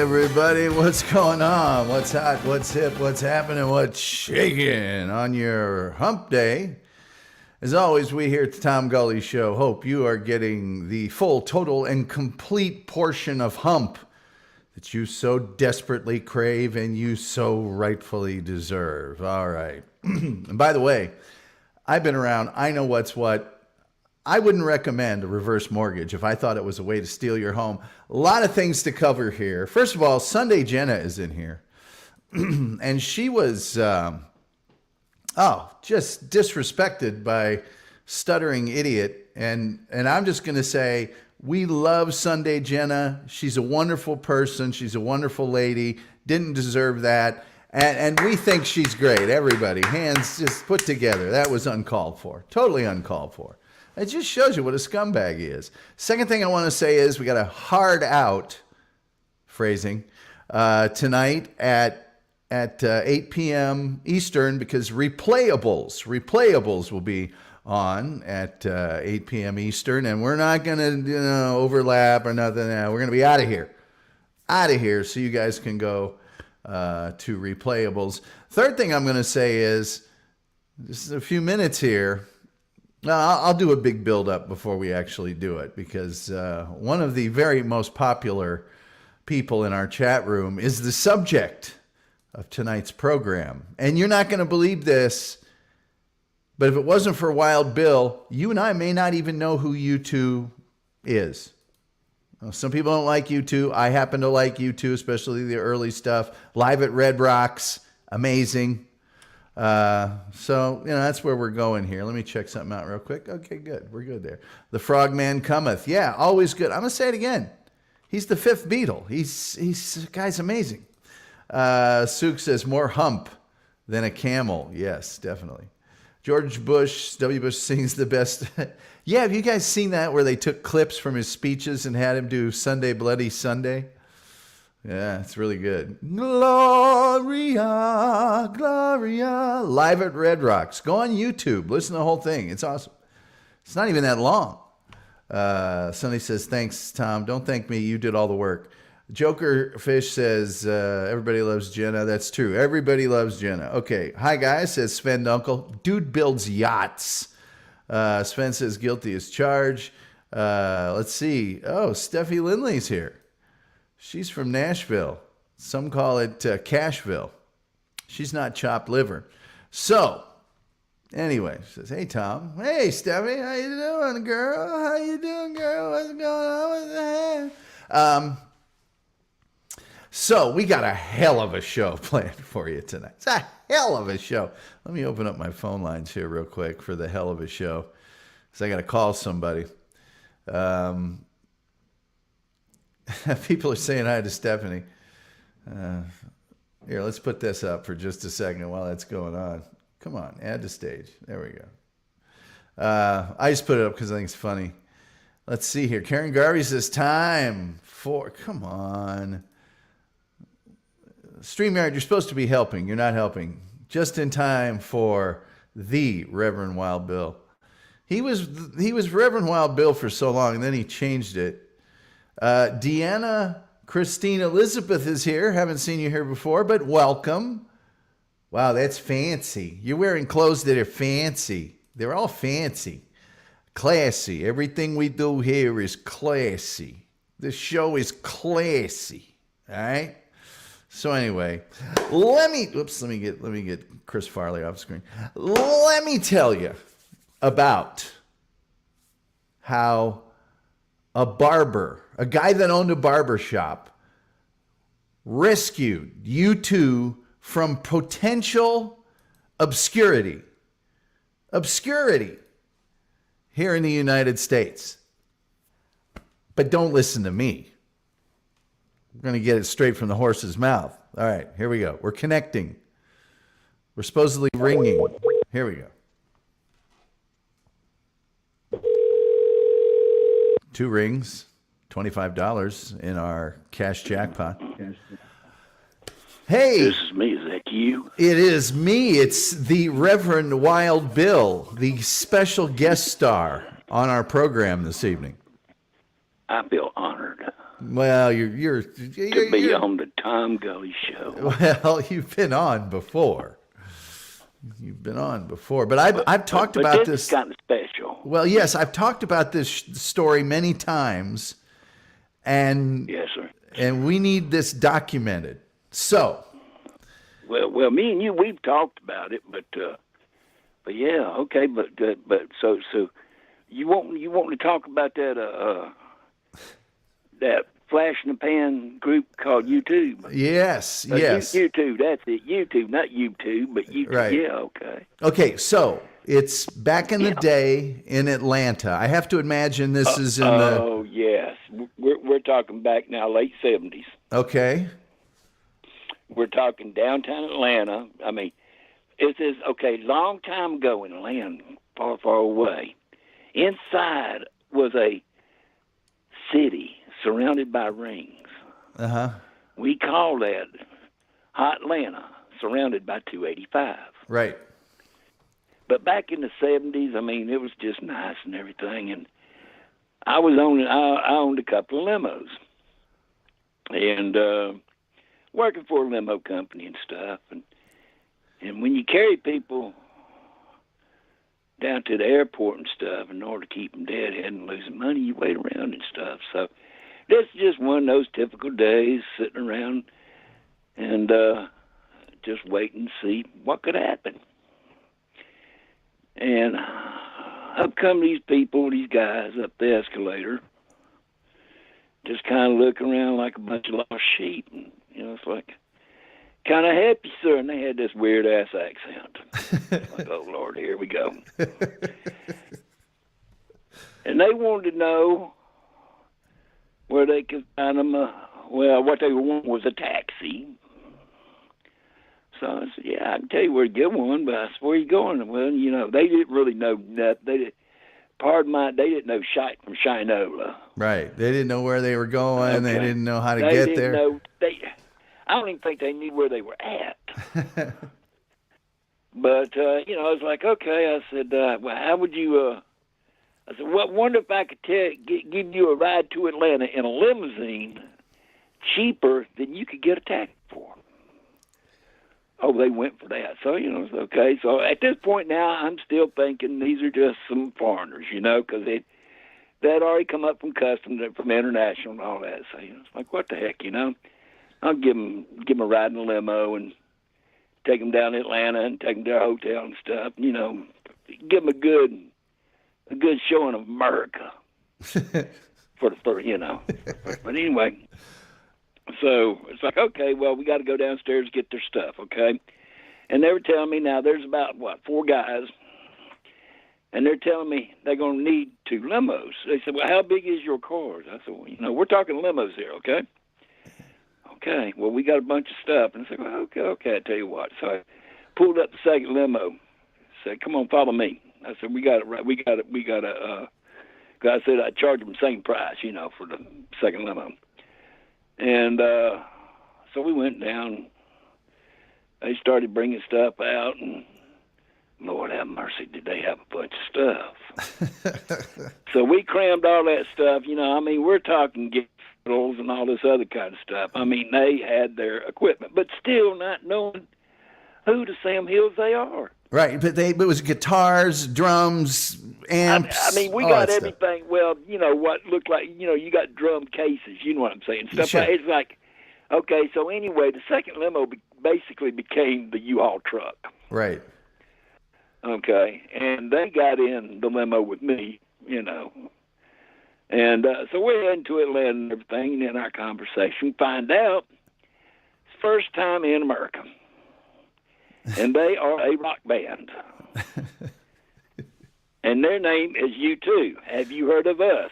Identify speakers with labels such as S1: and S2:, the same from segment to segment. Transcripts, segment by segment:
S1: everybody. What's going on? What's hot? What's hip? What's happening? What's shaking on your hump day? As always, we here at the Tom Gully Show hope you are getting the full, total, and complete portion of hump that you so desperately crave and you so rightfully deserve. All right. And by the way, I've been around. I know what's what. I wouldn't recommend a reverse mortgage if I thought it was a way to steal your home. A lot of things to cover here. First of all, Sunday Jenna is in here. And she was, just disrespected by Stuttering Idiot. And I'm just going to say, we love Sunday Jenna. She's a wonderful person. She's a wonderful lady. Didn't deserve that. And we think she's great. Everybody, hands just put together. That was uncalled for. Totally uncalled for. It just shows you what a scumbag he is. Second thing I want to say is we got a hard out phrasing tonight at 8 p.m. Eastern because replayables will be on at 8 p.m. Eastern, and we're not going to overlap or nothing. We're going to be out of here so you guys can go to replayables. Third thing I'm going to say is just a few minutes here. No, I'll do a big build-up before we actually do it because one of the very most popular people in our chat room is the subject of tonight's program. And you're not going to believe this, but if it wasn't for Wild Bill, you and I may not even know who U2 is. Some people don't like U2. I happen to like U2, especially the early stuff. Live at Red Rocks, amazing. So that's where we're going here. Let me check something out real quick. Okay, good. We're good there. The Frogman Cometh. Yeah, always good. I'm going to say it again. He's the fifth Beatle. The guy's amazing. Sook says more hump than a camel. Yes, definitely. George Bush, W. Bush sings the best. Yeah, have you guys seen that where they took clips from his speeches and had him do Sunday Bloody Sunday? Yeah, it's really good. Gloria, Gloria. Live at Red Rocks. Go on YouTube. Listen to the whole thing. It's awesome. It's not even that long. Sonny says, thanks, Tom. Don't thank me. You did all the work. Joker Fish says, everybody loves Jenna. That's true. Everybody loves Jenna. Okay. Hi, guys, says Sven Dunkel. Dude builds yachts. Sven says guilty as charged. Let's see. Oh, Steffi Lindley's here. She's from Nashville. Some call it Cashville. She's not chopped liver. So, anyway, she says, hey, Tom. Hey, Steffi. How you doing, girl? How you doing, girl? What's going on with that? So, we got a hell of a show planned for you tonight. It's a hell of a show. Let me open up my phone lines here real quick for the hell of a show because I got to call somebody. People are saying hi to Stephanie. Here, let's put this up for just a second while that's going on. Come on, add to stage. There we go. I just put it up because I think it's funny. Let's see here. Karen Garvey says time for... Come on. StreamYard, you're supposed to be helping. You're not helping. Just in time for the Reverend Wild Bill. He was Reverend Wild Bill for so long, and then he changed it. Deanna Christine Elizabeth is here. Haven't seen you here before, but welcome. Wow, that's fancy. You're wearing clothes that are fancy. They're all fancy. Classy. Everything we do here is classy. This show is classy. All right? So anyway, let me get Chris Farley off screen. Let me tell you about how a barber, a guy that owned a barber shop, rescued U2 from potential obscurity here in the United States. But don't listen to me. We're going to get it straight from the horse's mouth. All right, here we go. We're connecting. We're supposedly ringing. Here we go. 2 rings, $25 in our cash jackpot. Hey.
S2: This is me. Is that you?
S1: It is me. It's the Reverend Wild Bill, the special guest star on our program this evening.
S2: I feel honored.
S1: Well,
S2: to be on the Tom Gully Show.
S1: well, you've been on before. You've been on before, but I've talked
S2: But
S1: about
S2: this is
S1: this.
S2: kind of special.
S1: Well, yes, I've talked about this story many times, and
S2: Yes, sir.
S1: we need this documented. So,
S2: Well, me and you, we've talked about it, but yeah, okay, but so you want to talk about that flash in the pan group called YouTube?
S1: yes, yes,
S2: YouTube, that's it. YouTube, not YouTube, but YouTube.
S1: right.
S2: Yeah, okay.
S1: Okay, so it's back in the
S2: Yeah.
S1: day in Atlanta. I have to imagine this is in the.
S2: Oh yes, we're talking back now, late '70s.
S1: Okay,
S2: We're talking downtown Atlanta. I mean, it is okay. Long time ago in a land far, far away. Inside was a city surrounded by rings.
S1: uh huh,
S2: We call that Hot Atlanta, surrounded by 285.
S1: right.
S2: But back in the '70s, I mean, it was just nice and everything. And I owned a couple of limos, and working for a limo company and stuff. And when you carry people down to the airport and stuff, in order to keep them deadhead and losing money, you wait around and stuff. So this is just one of those typical days, sitting around and just waiting to see what could happen. And up come these people, these guys up the escalator, just kind of looking around like a bunch of lost sheep. And, it's like, "Can I help you, sir?" And they had this weird ass accent. Like, oh Lord, here we go. And they wanted to know where they could find them. What they wanted was a taxi. So I said, "Yeah, I can tell you where to get one, but I said, where are you going?" Well, they didn't really know nothing. They didn't know shite from Shinola.
S1: Right. They didn't know where they were going.
S2: Okay.
S1: They didn't know how to
S2: They
S1: get
S2: didn't
S1: there.
S2: know. I don't even think they knew where they were at. But I was like, okay. I said, well, how would you? I said, well, wonder if I could give you a ride to Atlanta in a limousine, cheaper than you could get a taxi for. Oh, they went for that. So, it's okay. So at this point now, I'm still thinking these are just some foreigners, because they'd already come up from customs, from international and all that. So, it's like, what the heck, I'll give them a ride in a limo and take them down to Atlanta and take them to their hotel and stuff, give them a good showing of America for. But anyway. So it's like, okay, well, we got to go downstairs and get their stuff, okay? And they were telling me now there's about, 4 guys, and they're telling me they're going to need 2 limos. They said, well, how big is your cars? I said, well, we're talking limos here, okay? Okay, well, we got a bunch of stuff. And I said, well, okay, I tell you what. So I pulled up the second limo, said, come on, follow me. I said, we got it right. I said I'd charge them the same price, for the second limo. And so we went down. They started bringing stuff out, and Lord have mercy, did they have a bunch of stuff. So we crammed all that stuff. We're talking girdles and all this other kind of stuff. They had their equipment, but still not knowing who the Sam Hills they are.
S1: Right, but it was guitars, drums, amps.
S2: We got everything. Stuff. Well, what looked like, you got drum cases. You know what I'm saying? Stuff
S1: sure.
S2: Like it's like, okay. So anyway, the second limo basically became the U-Haul truck.
S1: Right.
S2: Okay, and they got in the limo with me, and so we're heading to Atlanta and everything. And in our conversation, find out it's first time in America. And they are a rock band. And their name is U2. Have you heard of us?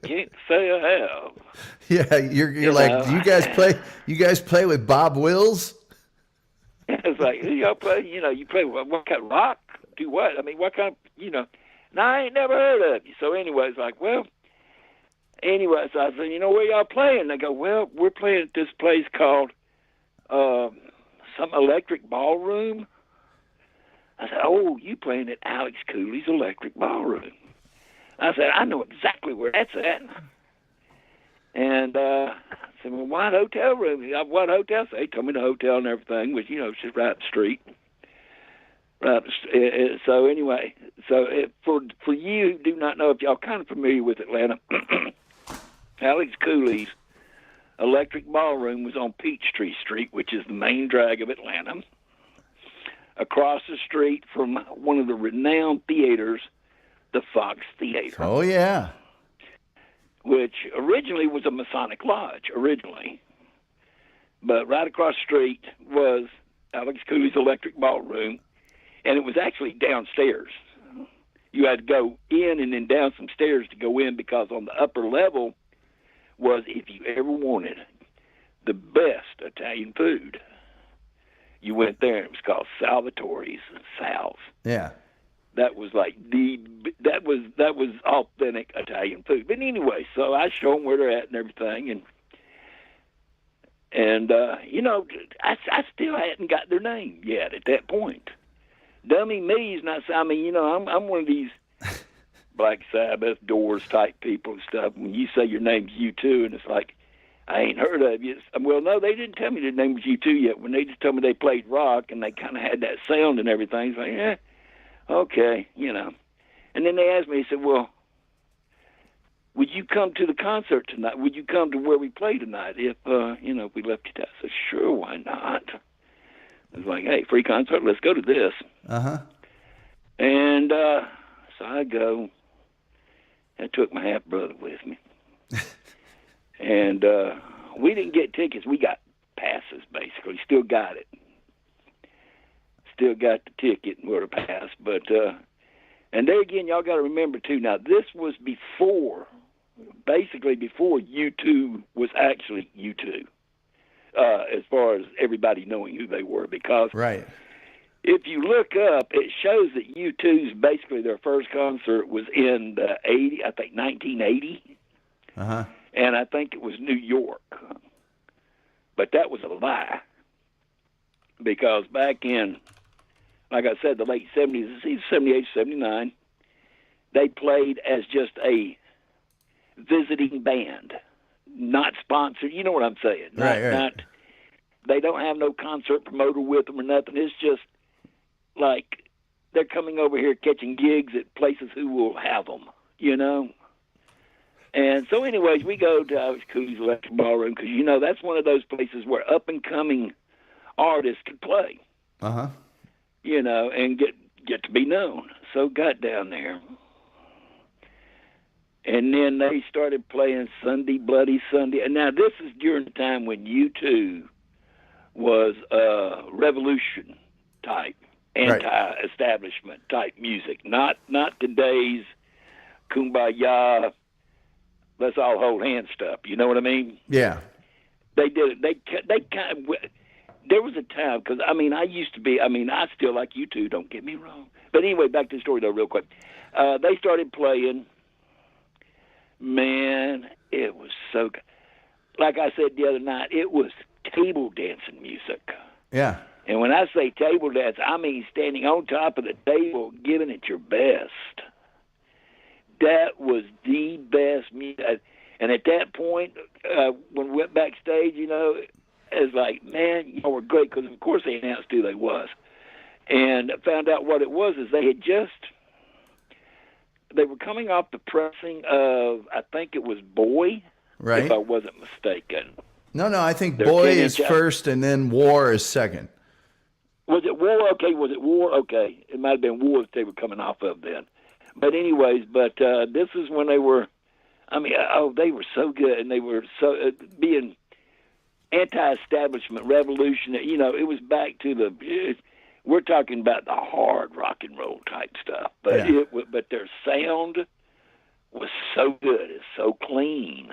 S2: Can't say I have.
S1: Yeah, you're like, do you guys play with Bob Wills?
S2: It's like, y'all play, you play what kind of rock? Do what? What kind of, and I ain't never heard of you. So anyway, it's like, so I said, where y'all playing? They go, well, we're playing at this place called some electric ballroom. I said, oh, you playing at Alex Cooley's electric ballroom. I said, I know exactly where that's at. And I said, well, what hotel room? What hotel? So they told me the hotel and everything, which, it's just right up the street. Right. So anyway, for you who do not know, if y'all kind of familiar with Atlanta, Alex Cooley's Electric Ballroom was on Peachtree Street, which is the main drag of Atlanta, across the street from one of the renowned theaters, the Fox Theater.
S1: Oh, yeah.
S2: Which originally was a Masonic lodge, but right across the street was Alex Cooley's Electric Ballroom, and it was actually downstairs. You had to go in and then down some stairs to go in, because on the upper level was, if you ever wanted the best Italian food, you went there, and it was called Salvatore's Sal's.
S1: Yeah.
S2: That was like that was authentic Italian food. But anyway, so I show them where they're at and everything, and I still hadn't got their name yet at that point. Dummy me is not. I mean, I'm one of these Black Sabbath, Doors type people and stuff. When you say your name's U2, and it's like, I ain't heard of you. Well, no, they didn't tell me their name was U2 yet. When they just told me they played rock and they kind of had that sound and everything, it's like, yeah. Okay, And then they asked me, they said, well, would you come to the concert tonight? Would you come to where we play tonight if we left you down? I said, sure, why not? I was like, hey, free concert, let's go to this.
S1: Uh-huh.
S2: And so I go. I took my half-brother with me. And we didn't get tickets. We got passes, basically. Still got it. Still got the ticket or the pass, but and there again, y'all got to remember too. Now, this was basically before U2 was actually U2, as far as everybody knowing who they were. Because
S1: right,
S2: if you look up, it shows that U2's basically their first concert was in the 1980, and I think it was New York, but that was a lie, because back in, like I said, the late 70s, 78, 79, they played as just a visiting band, not sponsored. You know what I'm saying?
S1: Right.
S2: They don't have no concert promoter with them or nothing. It's just like they're coming over here catching gigs at places who will have them, And so anyways, we go to Alex Cooley's Electric Ballroom because, that's one of those places where up-and-coming artists could play.
S1: Uh-huh.
S2: And get to be known. So got down there. And then they started playing Sunday, Bloody Sunday. And now this is during the time when U2 was revolution type, anti-establishment type music. Not today's kumbaya, let's all hold hands stuff. You know what I mean?
S1: Yeah.
S2: They did it. They kind of... There was a time, because, I used to be, I still like you two, don't get me wrong. But anyway, back to the story, though, real quick. They started playing. Man, it was so good. Like I said the other night, it was table dancing music.
S1: Yeah.
S2: And when I say table dance, I mean standing on top of the table, giving it your best. That was the best music. And at that point, when we went backstage, it's like, man, y'all were great, because of course they announced who they was. And found out what it was is they were coming off the pressing of, I think it was Boy,
S1: right,
S2: if I wasn't mistaken.
S1: No, I think Boy is first and then War is second.
S2: Was it War? Okay, was it War? Okay. It might have been War that they were coming off of then. But anyways, this is when they were, they were so good, and they were so, being anti-establishment, revolution, it was back to we're talking about the hard rock and roll type stuff, but but their sound was so good, it's so clean,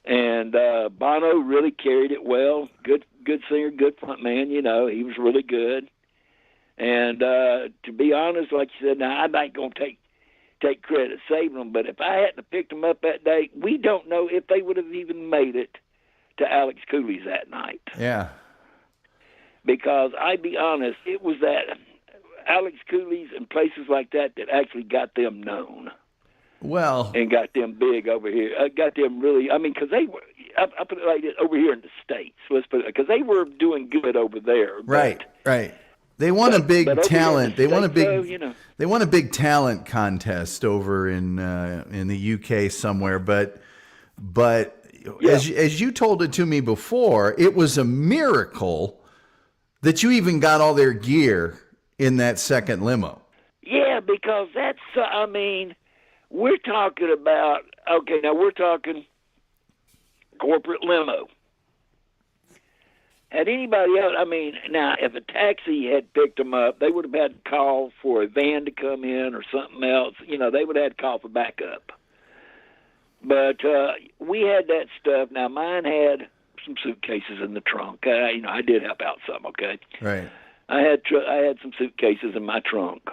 S2: and Bono really carried it well. Good singer, good front man, he was really good. And to be honest, like you said, now I'm not going to take credit saving them, but if I hadn't picked them up that day, we don't know if they would have even made it to Alex Cooley's that night.
S1: Yeah.
S2: Because I'd be honest, it was that Alex Cooley's and places like that actually got them known.
S1: Well,
S2: and got them big over here. Got them really. I mean, because they were. I put it like this, over here in the States. Let's put it because they were doing good over there.
S1: right, right. They won a
S2: but
S1: big
S2: over here in the
S1: talent. They won a
S2: States,
S1: big.
S2: though, you know.
S1: They won a big talent contest over in the UK somewhere. But
S2: Yeah.
S1: as you told it to me before, it was a miracle that you even got all their gear in that second limo.
S2: Yeah, because that's. I mean, we're talking about. Okay, now we're talking corporate limo. Had anybody else, I mean, now if a taxi had picked them up, they would have had to call for a van to come in or something else. You know, they would have had to call for backup. But we had that stuff. Now, mine had some suitcases in the trunk. You know, I did help out some, okay?
S1: Right.
S2: I had some suitcases in my trunk.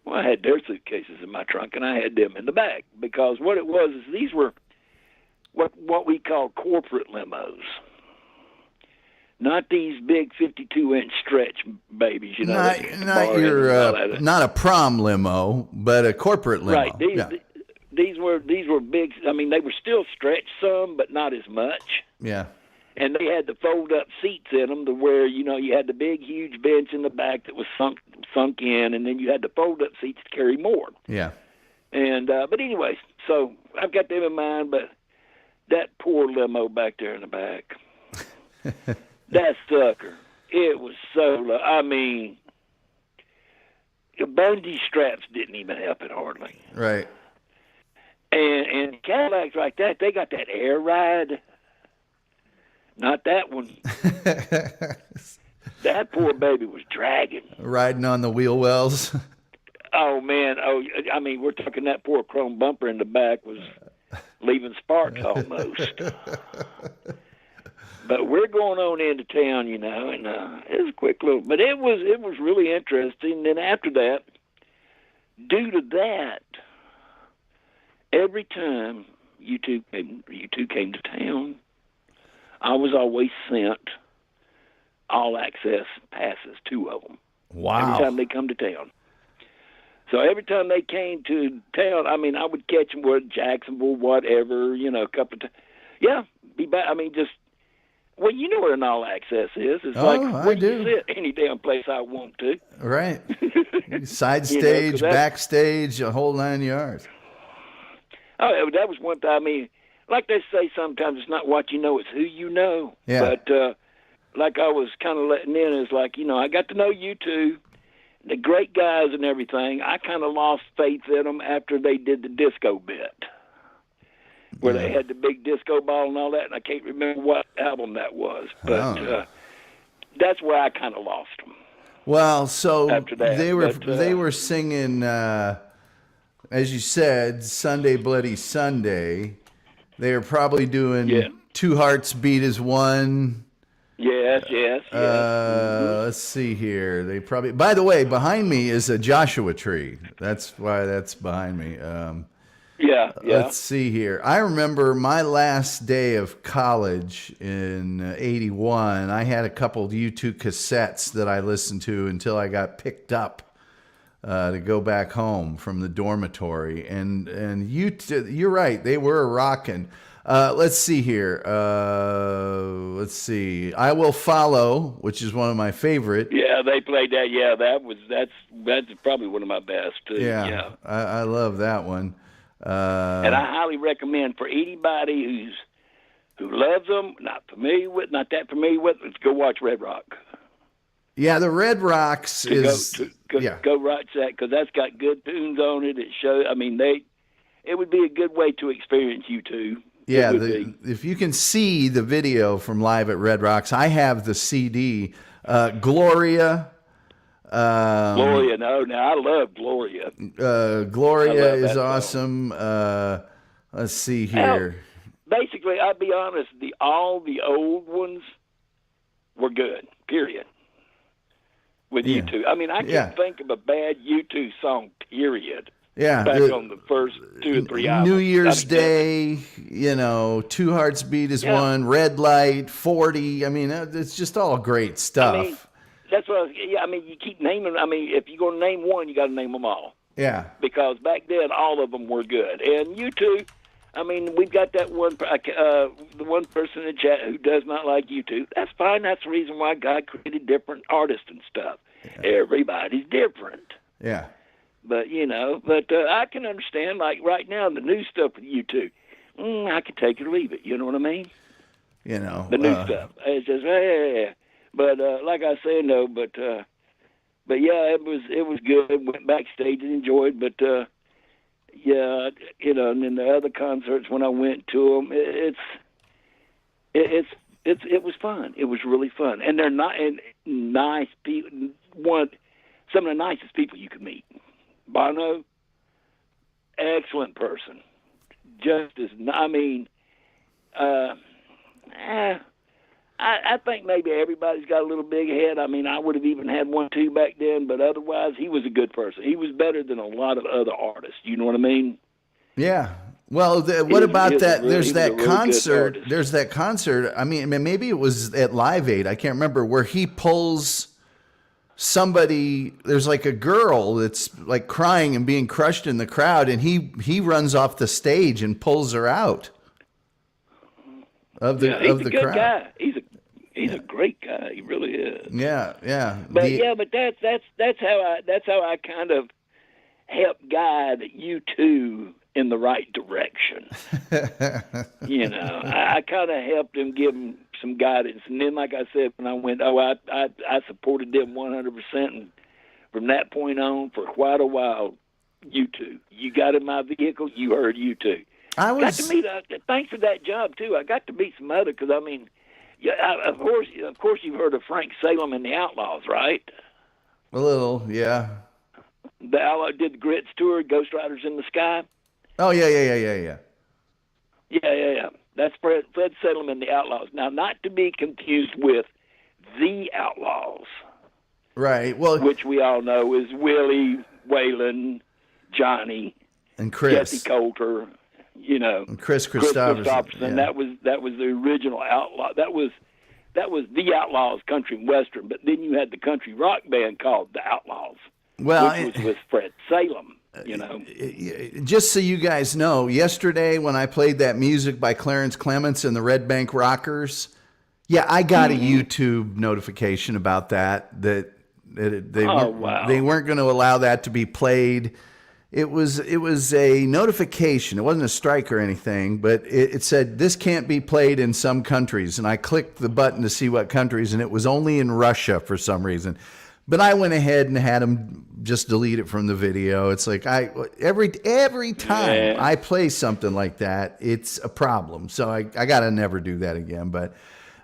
S2: Well, I had their suitcases in my trunk, and I had them in the back. Because what it was is these were what we call corporate limos. Not these big 52-inch stretch babies, you know.
S1: Not a prom limo, but a corporate limo.
S2: Right. These were big. I mean, they were still stretched some, but not as much.
S1: Yeah.
S2: And they had the fold-up seats in them, to where you had the big, huge bench in the back that was sunk in, and then you had the fold-up seats to carry more.
S1: Yeah.
S2: And but anyways, so I've got them in mind, but that poor limo back there in the back. That sucker, it was so. I mean, the bungee straps didn't even help it hardly.
S1: Right.
S2: And Cadillacs like that, they got that air ride. Not that one. That poor baby was dragging.
S1: Riding on the wheel wells.
S2: Oh man! Oh, I mean, we're talking that poor chrome bumper in the back was leaving sparks almost. But we're going on into town, you know, and it was a quick little. But it was really interesting. Then after that, due to that, every time you two came to town, I was always sent all access passes, 2 of them.
S1: Wow!
S2: Every time they come to town. So every time they came to town, I mean, I would catch them with Jacksonville, whatever, you know, a couple of times. Yeah, be back. I mean, just. Well, you know what an all-access is. It's like where you sit any damn place I want to.
S1: Right. Side stage, backstage, a whole 9 yards.
S2: Oh, that was one time. I mean, like they say sometimes, it's not what you know, it's who you know.
S1: Yeah.
S2: But like I was kind of letting in, is like, you know, I got to know you two, the great guys and everything. I kind of lost faith in them after they did the disco bit. Where they had the big disco ball and all that, and I can't remember what album that was, but that's where I kind of lost them.
S1: Well, so
S2: after that,
S1: they were singing, as you said, Sunday Bloody Sunday. They were probably doing Two Hearts Beat as One.
S2: Yes.
S1: Let's see here. They probably. By the way, behind me is a Joshua tree. That's why that's behind me.
S2: Yeah.
S1: Let's see here. I remember my last day of college in '81. I had a couple of U2 cassettes that I listened to until I got picked up to go back home from the dormitory. And you're right. They were rocking. Let's see here. Let's see. I Will Follow, which is one of my favorite.
S2: Yeah, they played that. Yeah, that's probably one of my best too. Yeah.
S1: I love that one.
S2: And I highly recommend for anybody who loves them, not that familiar with, let's go watch Red Rock.
S1: Yeah, the Red Rocks
S2: Go watch that because that's got good tunes on it. It shows. I mean, it would be a good way to experience U2.
S1: Yeah, if you can see the video from live at Red Rocks, I have the CD. Gloria.
S2: Gloria, I love Gloria.
S1: Gloria is awesome. Let's see here.
S2: Basically, I'll be honest, all the old ones were good, period, with U2. I mean, I can't think of a bad U2 song, period.
S1: Yeah.
S2: Back on the first 2 or 3 albums.
S1: New Year's Day, Two Hearts Beat as One, Red Light, 40. I mean, it's just all great stuff.
S2: I mean, that's what you keep naming. I mean, if you're going to name one, you got to name them all.
S1: Yeah.
S2: because back then all of them were good. And U2, I mean, we've got that the one person in the chat who does not like U2. That's fine. That's the reason why God created different artists and stuff. Yeah. Everybody's different.
S1: Yeah.
S2: But, I can understand, like right now, the new stuff with U2. I can take it or leave it. You know what I mean? The new stuff. It's just, hey. But like I said, no. But yeah, it was good. Went backstage and enjoyed. But yeah, and then the other concerts when I went to them, it was fun. It was really fun, and they're not nice people. Some of the nicest people you could meet. Bono, excellent person. Just as I think maybe everybody's got a little big head. I mean, I would have even had one too back then, but otherwise, he was a good person. He was better than a lot of other artists. You know what I mean?
S1: Yeah. Well, what about that? There's that concert.
S2: Really
S1: there's that concert. I mean, maybe it was at Live Aid. I can't remember, where he pulls somebody. There's like a girl that's like crying and being crushed in the crowd, and he runs off the stage and pulls her out of the
S2: he's
S1: of the
S2: a good
S1: crowd.
S2: Guy. He's a great guy. He really is.
S1: Yeah.
S2: But but that's how I kind of help guide U2 in the right direction. I kind of helped him, give him some guidance, and then, like I said, when I went, I supported them 100%, and from that point on, for quite a while, U2. You got in my vehicle, you heard U2. Got to meet. Thanks for that job too. I got to meet some other, because I mean, of course, you've heard of Frank Salem and the Outlaws, right?
S1: A little, yeah.
S2: The Outlaw did the Grits tour, Ghost Riders in the Sky.
S1: Oh yeah.
S2: Yeah. That's Fred Salem and the Outlaws. Now, not to be confused with the Outlaws,
S1: right? Well,
S2: which we all know is Willie, Waylon, Johnny,
S1: and Chris,
S2: Jesse Coulter.
S1: And Chris Christopherson.
S2: Yeah. That was the original Outlaw. That was the Outlaws country and western. But then you had the country rock band called the Outlaws, which was with Fred Salem.
S1: Just so you guys know, yesterday when I played that music by Clarence Clements and the Red Bank Rockers, I got a YouTube notification about that. They weren't going to allow that to be played. It was a notification. It wasn't a strike or anything, but it said this can't be played in some countries. And I clicked the button to see what countries, and it was only in Russia for some reason. But I went ahead and had them just delete it from the video. It's like every time I play something like that, it's a problem. So I got to never do that again. But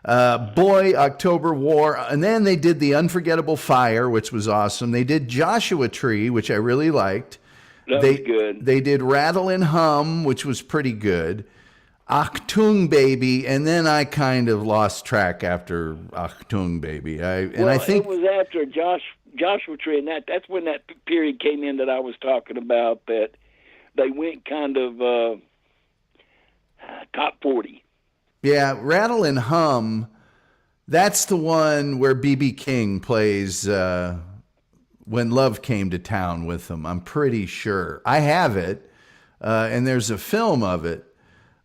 S1: October War. And then they did The Unforgettable Fire, which was awesome. They did Joshua Tree, which I really liked.
S2: That was good.
S1: They did Rattle and Hum, which was pretty good. Achtung Baby, and then I kind of lost track after Achtung Baby. I think
S2: it was after Joshua Tree, and that's when that period came in that I was talking about, that they went kind of top 40.
S1: Yeah, Rattle and Hum, that's the one where B.B. King plays When Love Came to Town with them. I'm pretty sure. I have it, and there's a film of it.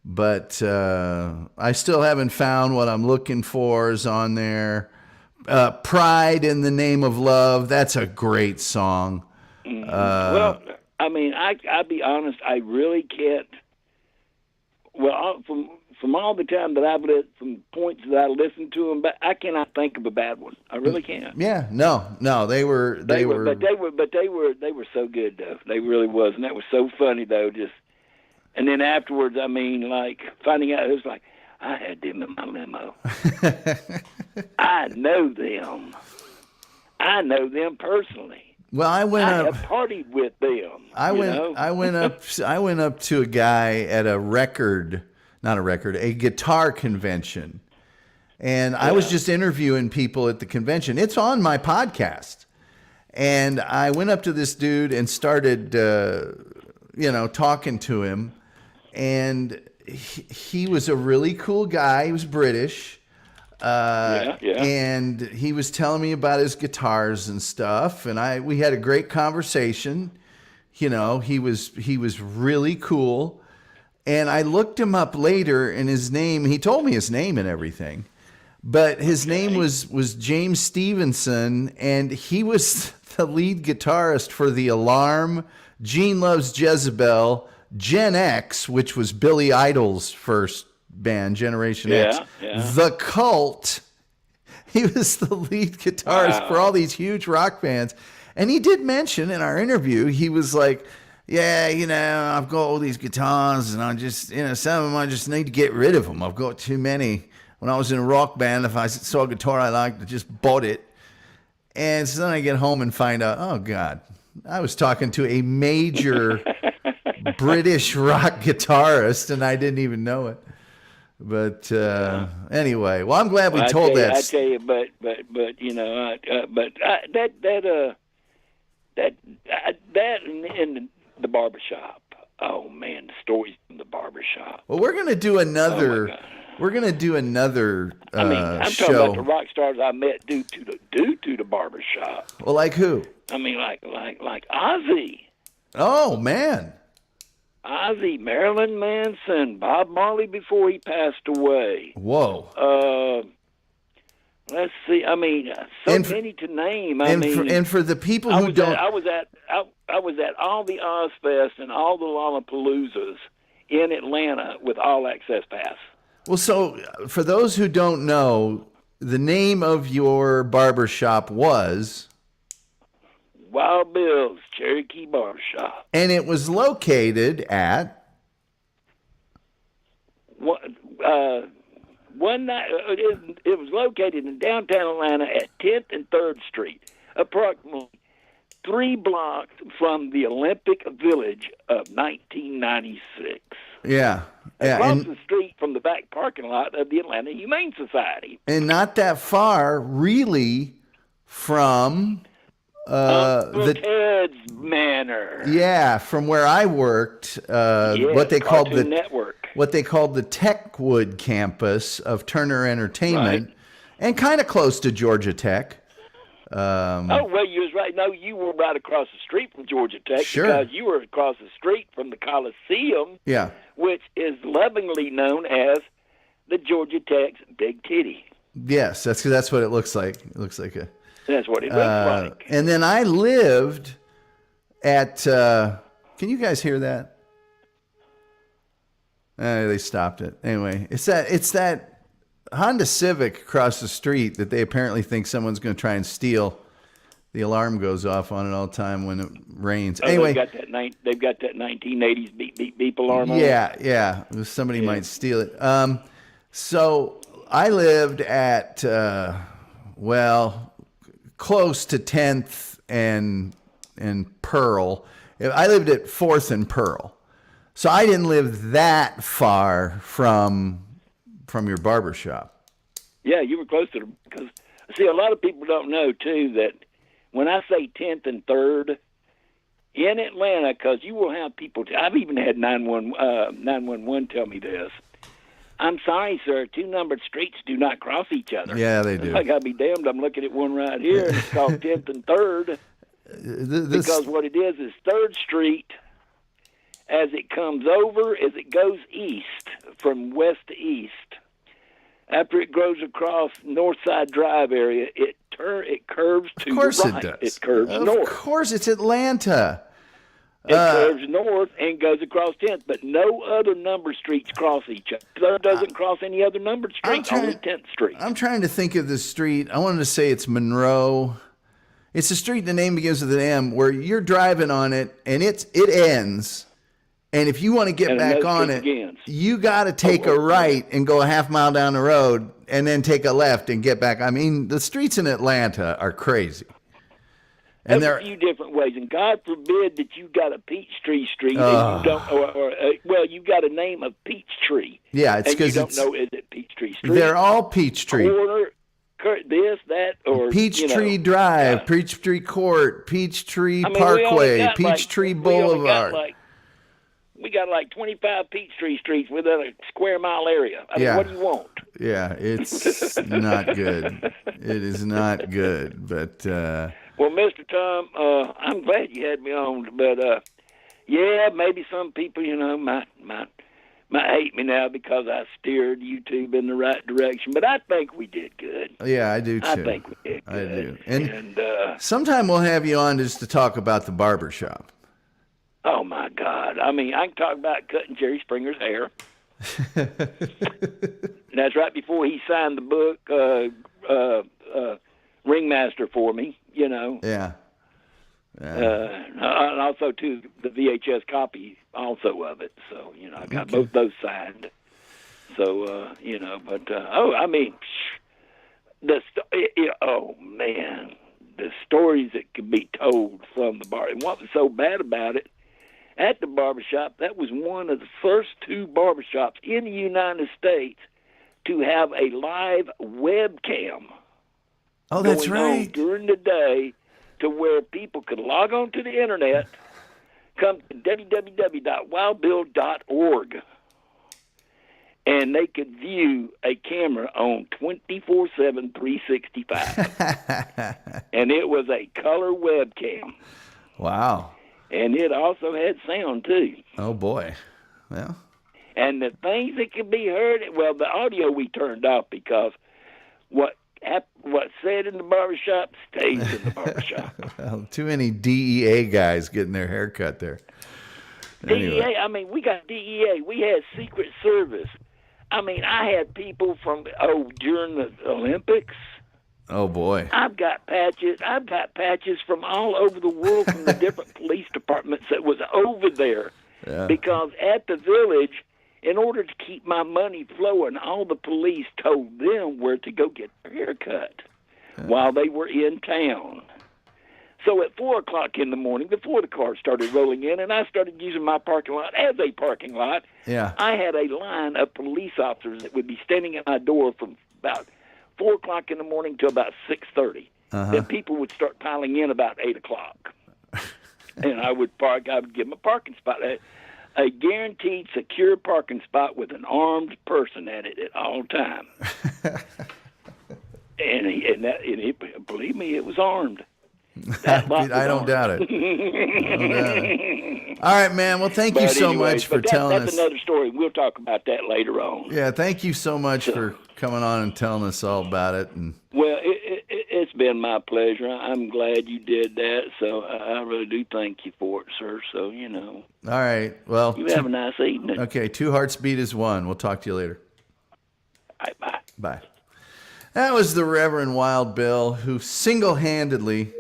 S1: But I still haven't found what I'm looking for is on there. Pride in the Name of Love. That's a great song.
S2: Well, I mean, I'll be honest. I really can't. Well, from all the time that I've lived, from points that I listened to them, but I cannot think of a bad one. I really can't.
S1: Yeah, no, they were,
S2: but they were so good though. They really was, and that was so funny though. And then afterwards, I mean, like, finding out, it was like, I had them in my limo. I know them. I know them personally.
S1: Well, I
S2: have partied with them.
S1: I went up to a guy at a guitar convention. And I was just interviewing people at the convention. It's on my podcast. And I went up to this dude and started, talking to him. And he was a really cool guy. He was British. And he was telling me about his guitars and stuff. And we had a great conversation. he was really cool. And I looked him up later, and he told me his name and everything. But his name was James Stevenson, and he was the lead guitarist for The Alarm, Gene Loves Jezebel, Gen X, which was Billy Idol's first band, Generation X, The Cult. He was the lead guitarist for all these huge rock bands. And he did mention in our interview, he was like, yeah, I've got all these guitars, and I just, some of them I just need to get rid of them. I've got too many. When I was in a rock band, if I saw a guitar I liked, I just bought it. And so then I get home and find out, oh, God, I was talking to a major British rock guitarist, and I didn't even know it. But anyway, well, I'm glad we told that.
S2: I tell you, but that in the barbershop. Oh man, the stories from the barbershop.
S1: Well, we're gonna do another. We're gonna do another.
S2: I'm
S1: show.
S2: talking about the rock stars I met due to the barbershop.
S1: Well, like who?
S2: I mean, like Ozzy.
S1: Oh man.
S2: Ozzy, Marilyn Manson, Bob Marley before he passed away.
S1: Whoa.
S2: Let's see. I mean, many to name.
S1: And for the people who don't,
S2: I was at all the Ozfest and all the Lollapaloozas in Atlanta with All Access Pass.
S1: Well, so for those who don't know, the name of your barbershop was
S2: Wild Bill's Cherokee Barbershop,
S1: and it was located at
S2: one night. It was located in downtown Atlanta at 10th and 3rd Street, approximately 3 blocks from the Olympic Village of 1996.
S1: Yeah.
S2: Across the street from the back parking lot of the Atlanta Humane Society.
S1: And not that far, really, from
S2: Ted's Manor.
S1: Yeah, from where I worked, what they called the
S2: Network.
S1: What they called the Techwood campus of Turner Entertainment, and kind of close to Georgia Tech.
S2: You was right. No, you were right across the street from Georgia Tech.
S1: Sure.
S2: Because you were across the street from the Coliseum.
S1: Yeah.
S2: Which is lovingly known as the Georgia Tech's Big Titty.
S1: Yes, that's what it looks like. It looks like a.
S2: That's what it looks like.
S1: And then I lived at. Can you guys hear that? They stopped it. Anyway, it's that Honda Civic across the street that they apparently think someone's going to try and steal. The alarm goes off on it all the time when it rains. Anyway,
S2: they've got that 1980s beep beep beep alarm on.
S1: Yeah. Somebody might steal it. So I lived at close to 10th and Pearl. I lived at 4th and Pearl. So I didn't live that far from your barbershop.
S2: Yeah, you were close to them. Because, see, a lot of people don't know, too, that when I say 10th and 3rd, in Atlanta, because you will have people, I've even had 911 tell me this. I'm sorry, sir, 2 numbered streets do not cross each other.
S1: Yeah, they do.
S2: I got to be damned. I'm looking at one right here, and it's called 10th and 3rd. Because what it is 3rd Street, as it comes over, as it goes east, from west to east, after it goes across Northside Drive area, it curves to the right.
S1: Of course it does.
S2: It curves north.
S1: Of course, it's Atlanta.
S2: It curves north and goes across 10th, but no other numbered streets cross each other. It doesn't cross any other numbered street, only 10th Street.
S1: I'm trying to think of the street. I wanted to say it's Monroe. It's a street, the name begins with an M, where you're driving on it, and it ends. And if you want to get back on it, you got to take a right and go a half mile down the road and then take a left and get back. I mean, the streets in Atlanta are crazy.
S2: And there are a few different ways. And God forbid that you got a Peachtree Street and you don't, you got a name of Peachtree.
S1: Yeah, it's because
S2: you don't know, is it Peachtree Street?
S1: They're all Peachtree.
S2: Or this, that, or
S1: Peachtree Drive, Peachtree Court, Peachtree Parkway, Peachtree Boulevard.
S2: We got like 25 Peachtree Streets within a square mile area. I mean, what do you want?
S1: Yeah, it's not good. It is not good. But
S2: well, Mr. Tom, I'm glad you had me on. But Yeah, maybe some people, might hate me now because I steered YouTube in the right direction, but I think we did good.
S1: Yeah, I do too.
S2: I think we did good.
S1: I do. And
S2: And
S1: sometime we'll have you on just to talk about the barber shop.
S2: oh my God! I mean, I can talk about cutting Jerry Springer's hair. And that's right before he signed the book, Ringmaster for me.
S1: Yeah.
S2: And also too the VHS copy also of it. So I got both those signed. So but I mean, oh man, the stories that could be told from the bar. And what was so bad about it, at the barbershop, that was one of the first two barbershops in the United States to have a live webcam.
S1: Oh, that's
S2: going on
S1: right.
S2: during the day, to where people could log on to the internet, come to www.wildbill.org, and they could view a camera on 24/7, 365. And it was a color webcam.
S1: Wow.
S2: And it also had sound, too.
S1: Oh, boy. Well.
S2: And the things that could be heard, well, the audio we turned off because what's said in the barbershop stays in the barbershop.
S1: Well, too many DEA guys getting their hair cut there. Anyway.
S2: DEA, I mean, we got DEA. We had Secret Service. I mean, I had people during the Olympics.
S1: Oh, boy.
S2: I've got patches from all over the world from the different police departments that was over there.
S1: Yeah.
S2: Because at the Village, in order to keep my money flowing, all the police told them where to go get their hair cut while they were in town. So at 4 o'clock in the morning, before the cars started rolling in, and I started using my parking lot as a parking lot,
S1: Yeah.
S2: I had a line of police officers that would be standing at my door from about 4 o'clock in the morning to about 6:30. Then people would start piling in about 8 o'clock. And I would park. I would give them a parking spot, a guaranteed secure parking spot with an armed person at it at all times. Believe me, it was armed.
S1: I don't doubt it. All right, man. Well, thank you so much for telling us.
S2: That's another story. We'll talk about that later on.
S1: Yeah, thank you so much for coming on and telling us all about it. And
S2: well, it's been my pleasure. I'm glad you did that. So I really do thank you for it, sir. So,
S1: All right. Well,
S2: you have a nice evening.
S1: Okay, 2 hearts beat as one. We'll talk to you later.
S2: All right, bye.
S1: Bye. That was the Reverend Wild Bill, who single-handedly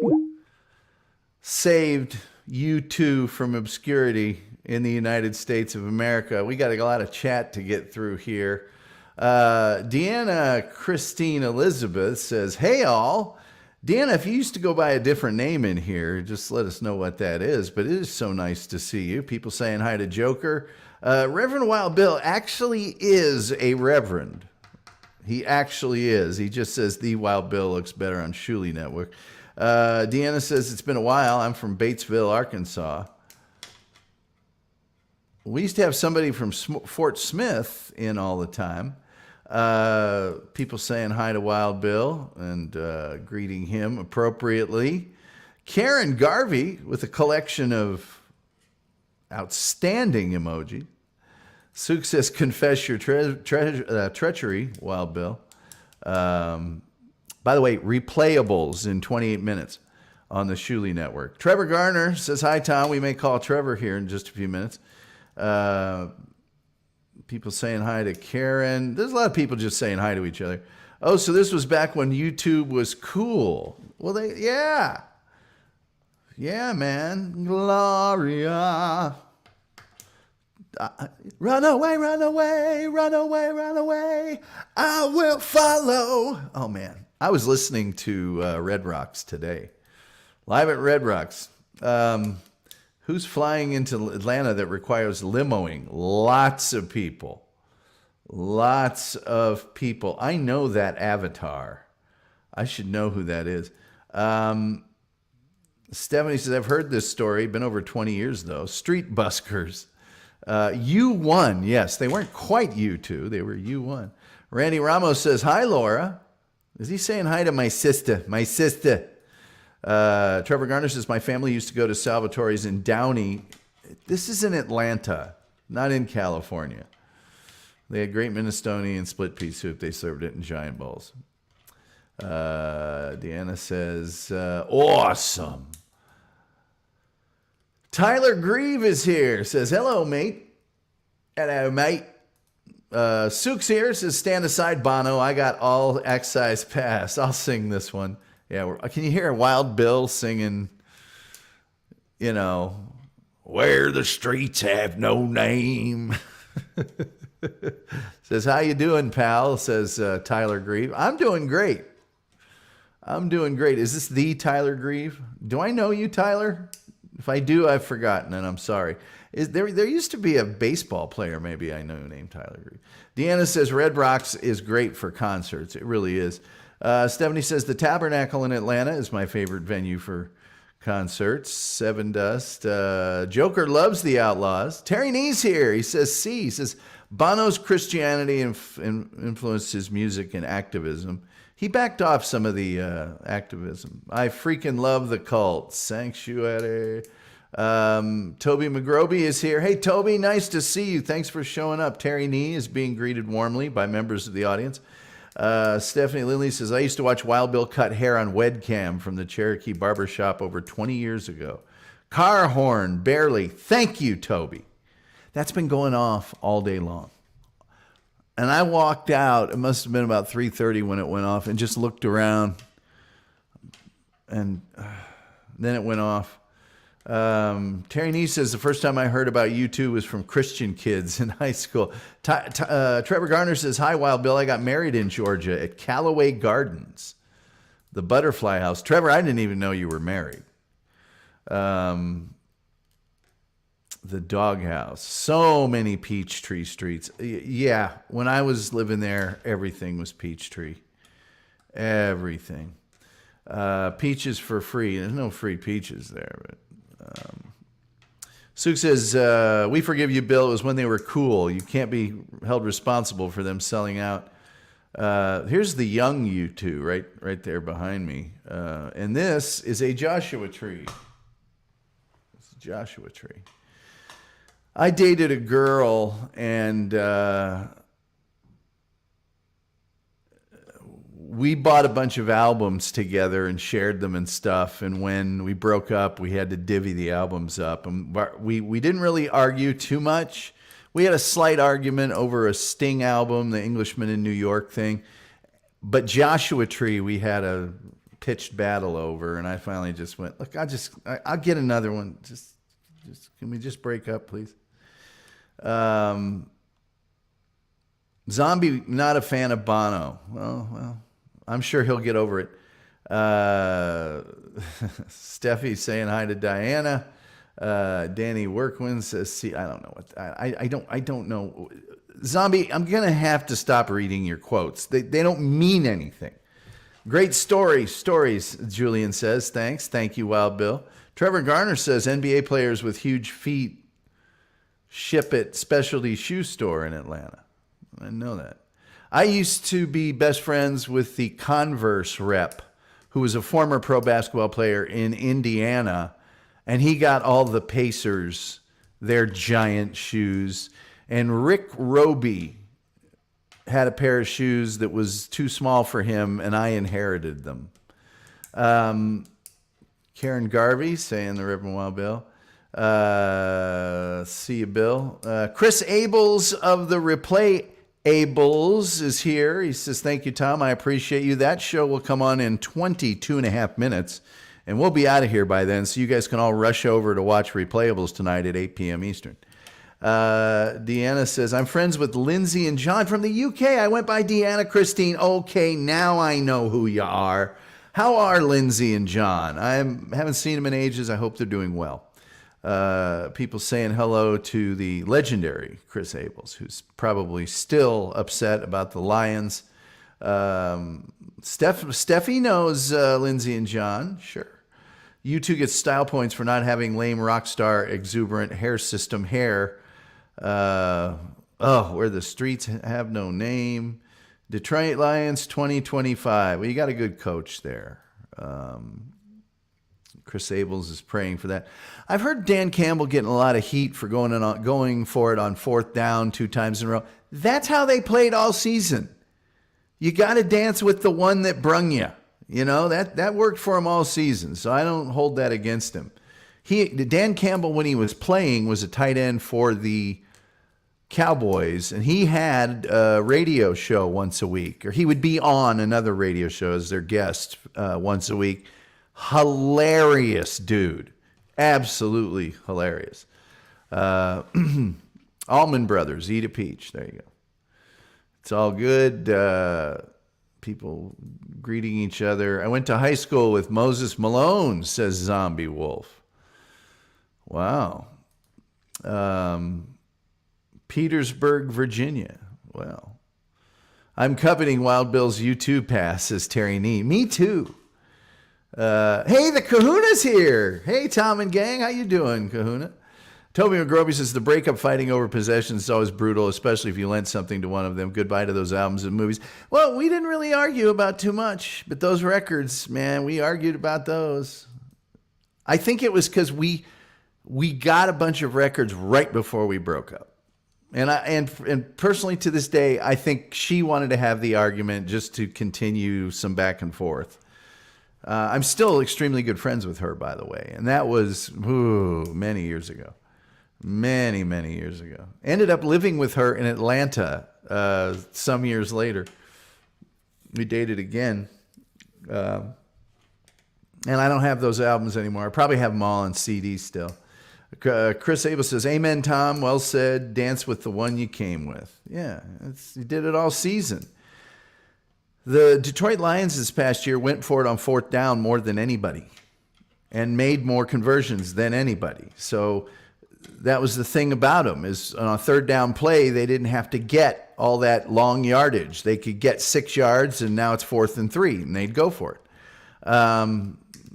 S1: saved U2 from obscurity in the United States of America. We got a lot of chat to get through here. Deanna Christine Elizabeth says, hey all. Deanna, if you used to go by a different name in here, just let us know what that is. But it is so nice to see you. People saying hi to Joker. Reverend Wild Bill actually is a reverend. He actually is. He just says the Wild Bill looks better on Shuley Network. Deanna says, it's been a while. I'm from Batesville, Arkansas. We used to have somebody from Fort Smith in all the time. People saying hi to Wild Bill and greeting him appropriately. Karen Garvey with a collection of outstanding emoji. Suk says, confess your treachery, Wild Bill. By the way, replayables in 28 minutes on the Shuley Network. Trevor Garner says, hi, Tom. We may call Trevor here in just a few minutes. People saying hi to Karen. There's a lot of people just saying hi to each other. Oh, so this was back when YouTube was cool. Well, yeah. Yeah, man. Gloria. Run away, run away, run away, run away. I will follow. Oh, man. I was listening to Red Rocks today. Live at Red Rocks. Who's flying into Atlanta that requires limoing? Lots of people. Lots of people. I know that avatar. I should know who that is. Stephanie says, I've heard this story. Been over 20 years, though. Street buskers. U1. Yes, they weren't quite U2. They were U1. Randy Ramos says, hi, Laura. Is he saying hi to my sister? My sister. Trevor Garner says, my family used to go to Salvatore's in Downey This is in Atlanta, not in California. They had great minestrone and split pea soup. They served it in giant bowls. Deanna says, awesome. Tyler Grieve is here. Says, hello, mate. Hello, mate. Sook's here. Says, stand aside, Bono. I got all excise pass. I'll sing this one. Yeah, can you hear Wild Bill singing, where the streets have no name? Says, how you doing, pal? Says Tyler Grieve. I'm doing great. Is this the Tyler Grieve? Do I know you, Tyler? If I do, I've forgotten, and I'm sorry. There used to be a baseball player, maybe I know, named Tyler Grieve. Deanna says, Red Rocks is great for concerts. It really is. Stephanie says, the Tabernacle in Atlanta is my favorite venue for concerts. Seven Dust. Joker loves the Outlaws. Terry Nee's here. He says, Bono's Christianity influenced his music and activism. He backed off some of the activism. I freaking love the Cult. Sanctuary. Toby McGroby is here. Hey, Toby, nice to see you. Thanks for showing up. Terry Nee is being greeted warmly by members of the audience. Stephanie Lindley says, I used to watch Wild Bill cut hair on webcam from the Cherokee Barbershop over 20 years ago. Car horn, barely. Thank you, Toby. That's been going off all day long. And I walked out, it must have been about 3:30 when it went off, and just looked around. And then it went off. Terry Nee says, the first time I heard about you two was from Christian kids in high school. Trevor Garner says, hi, Wild Bill. I got married in Georgia at Callaway Gardens, the Butterfly House. Trevor, I didn't even know you were married. The Doghouse. So many Peachtree streets. Yeah, when I was living there, everything was Peachtree. Everything. Peaches for free. There's no free peaches there, but Suk says, we forgive you, Bill. It was when they were cool. You can't be held responsible for them selling out. Here's the young U2 right there behind me. And this is a Joshua Tree. It's a Joshua Tree. I dated a girl, and we bought a bunch of albums together and shared them and stuff. And when we broke up, we had to divvy the albums up. And we didn't really argue too much. We had a slight argument over a Sting album, the Englishman in New York thing. But Joshua Tree, we had a pitched battle over. And I finally just went, look, I'll get another one. Just can we just break up, please? Zombie, not a fan of Bono. Well, I'm sure he'll get over it. Steffi saying hi to Diana. Danny Workwin says, see, I don't know what, I don't know. Zombie, I'm going to have to stop reading your quotes. They don't mean anything. Great stories, Julian says. Thanks. Thank you, Wild Bill. Trevor Garner says, NBA players with huge feet ship at specialty shoe store in Atlanta. I know that. I used to be best friends with the Converse rep, who was a former pro basketball player in Indiana, and he got all the Pacers their giant shoes. And Rick Roby had a pair of shoes that was too small for him, and I inherited them. Karen Garvey saying the Reverend Wild Bill. See you, Bill. Chris Abels of the Replay Abels is here. He says, thank you, Tom. I appreciate you. That show will come on in 22 and a half minutes, and we'll be out of here by then, so you guys can all rush over to watch Replayables tonight at 8 p.m. Eastern. Deanna says, I'm friends with Lindsay and John from the UK. I went by Deanna Christine. Okay, now I know who you are. How are Lindsay and John? I haven't seen them in ages. I hope they're doing well. People saying hello to the legendary Chris Abels, who's probably still upset about the Lions. Steffi knows Lindsay and John. Sure. You two get style points for not having lame rock star exuberant hair system hair. Where the streets have no name. Detroit Lions 2025. Well, you got a good coach there. Chris Abels is praying for that. I've heard Dan Campbell getting a lot of heat for going for it on fourth down 2 times in a row. That's how they played all season. You got to dance with the one that brung you. You know, that worked for him all season, so I don't hold that against him. Dan Campbell, when he was playing, was a tight end for the Cowboys, and he had a radio show once a week, or he would be on another radio show as their guest once a week. Hilarious dude. Absolutely hilarious. Allman Brothers, eat a peach. There you go. It's all good. People greeting each other. I went to high school with Moses Malone, says Zombie Wolf. Wow. Petersburg, Virginia. Well, I'm coveting Wild Bill's U2 pass, says Terry Nee. Me too. Hey, the Kahuna's here. Hey, Tom and gang. How you doing, Kahuna? Toby McGroby says the breakup fighting over possessions is always brutal, especially if you lent something to one of them. Goodbye to those albums and movies. Well, we didn't really argue about too much, but those records, man, we argued about those. I think it was because we got a bunch of records right before we broke up. And personally to this day, I think she wanted to have the argument just to continue some back and forth. I'm still extremely good friends with her, by the way. And that was many years ago. Many, many years ago. Ended up living with her in Atlanta some years later. We dated again. And I don't have those albums anymore. I probably have them all on CD still. Chris Abel says, amen, Tom. Well said. Dance with the one you came with. Yeah, you did it all season. The Detroit Lions this past year went for it on fourth down more than anybody and made more conversions than anybody. So that was the thing about them, is on a third down play, they didn't have to get all that long yardage. They could get 6 yards, and now it's 4th and 3, and they'd go for it.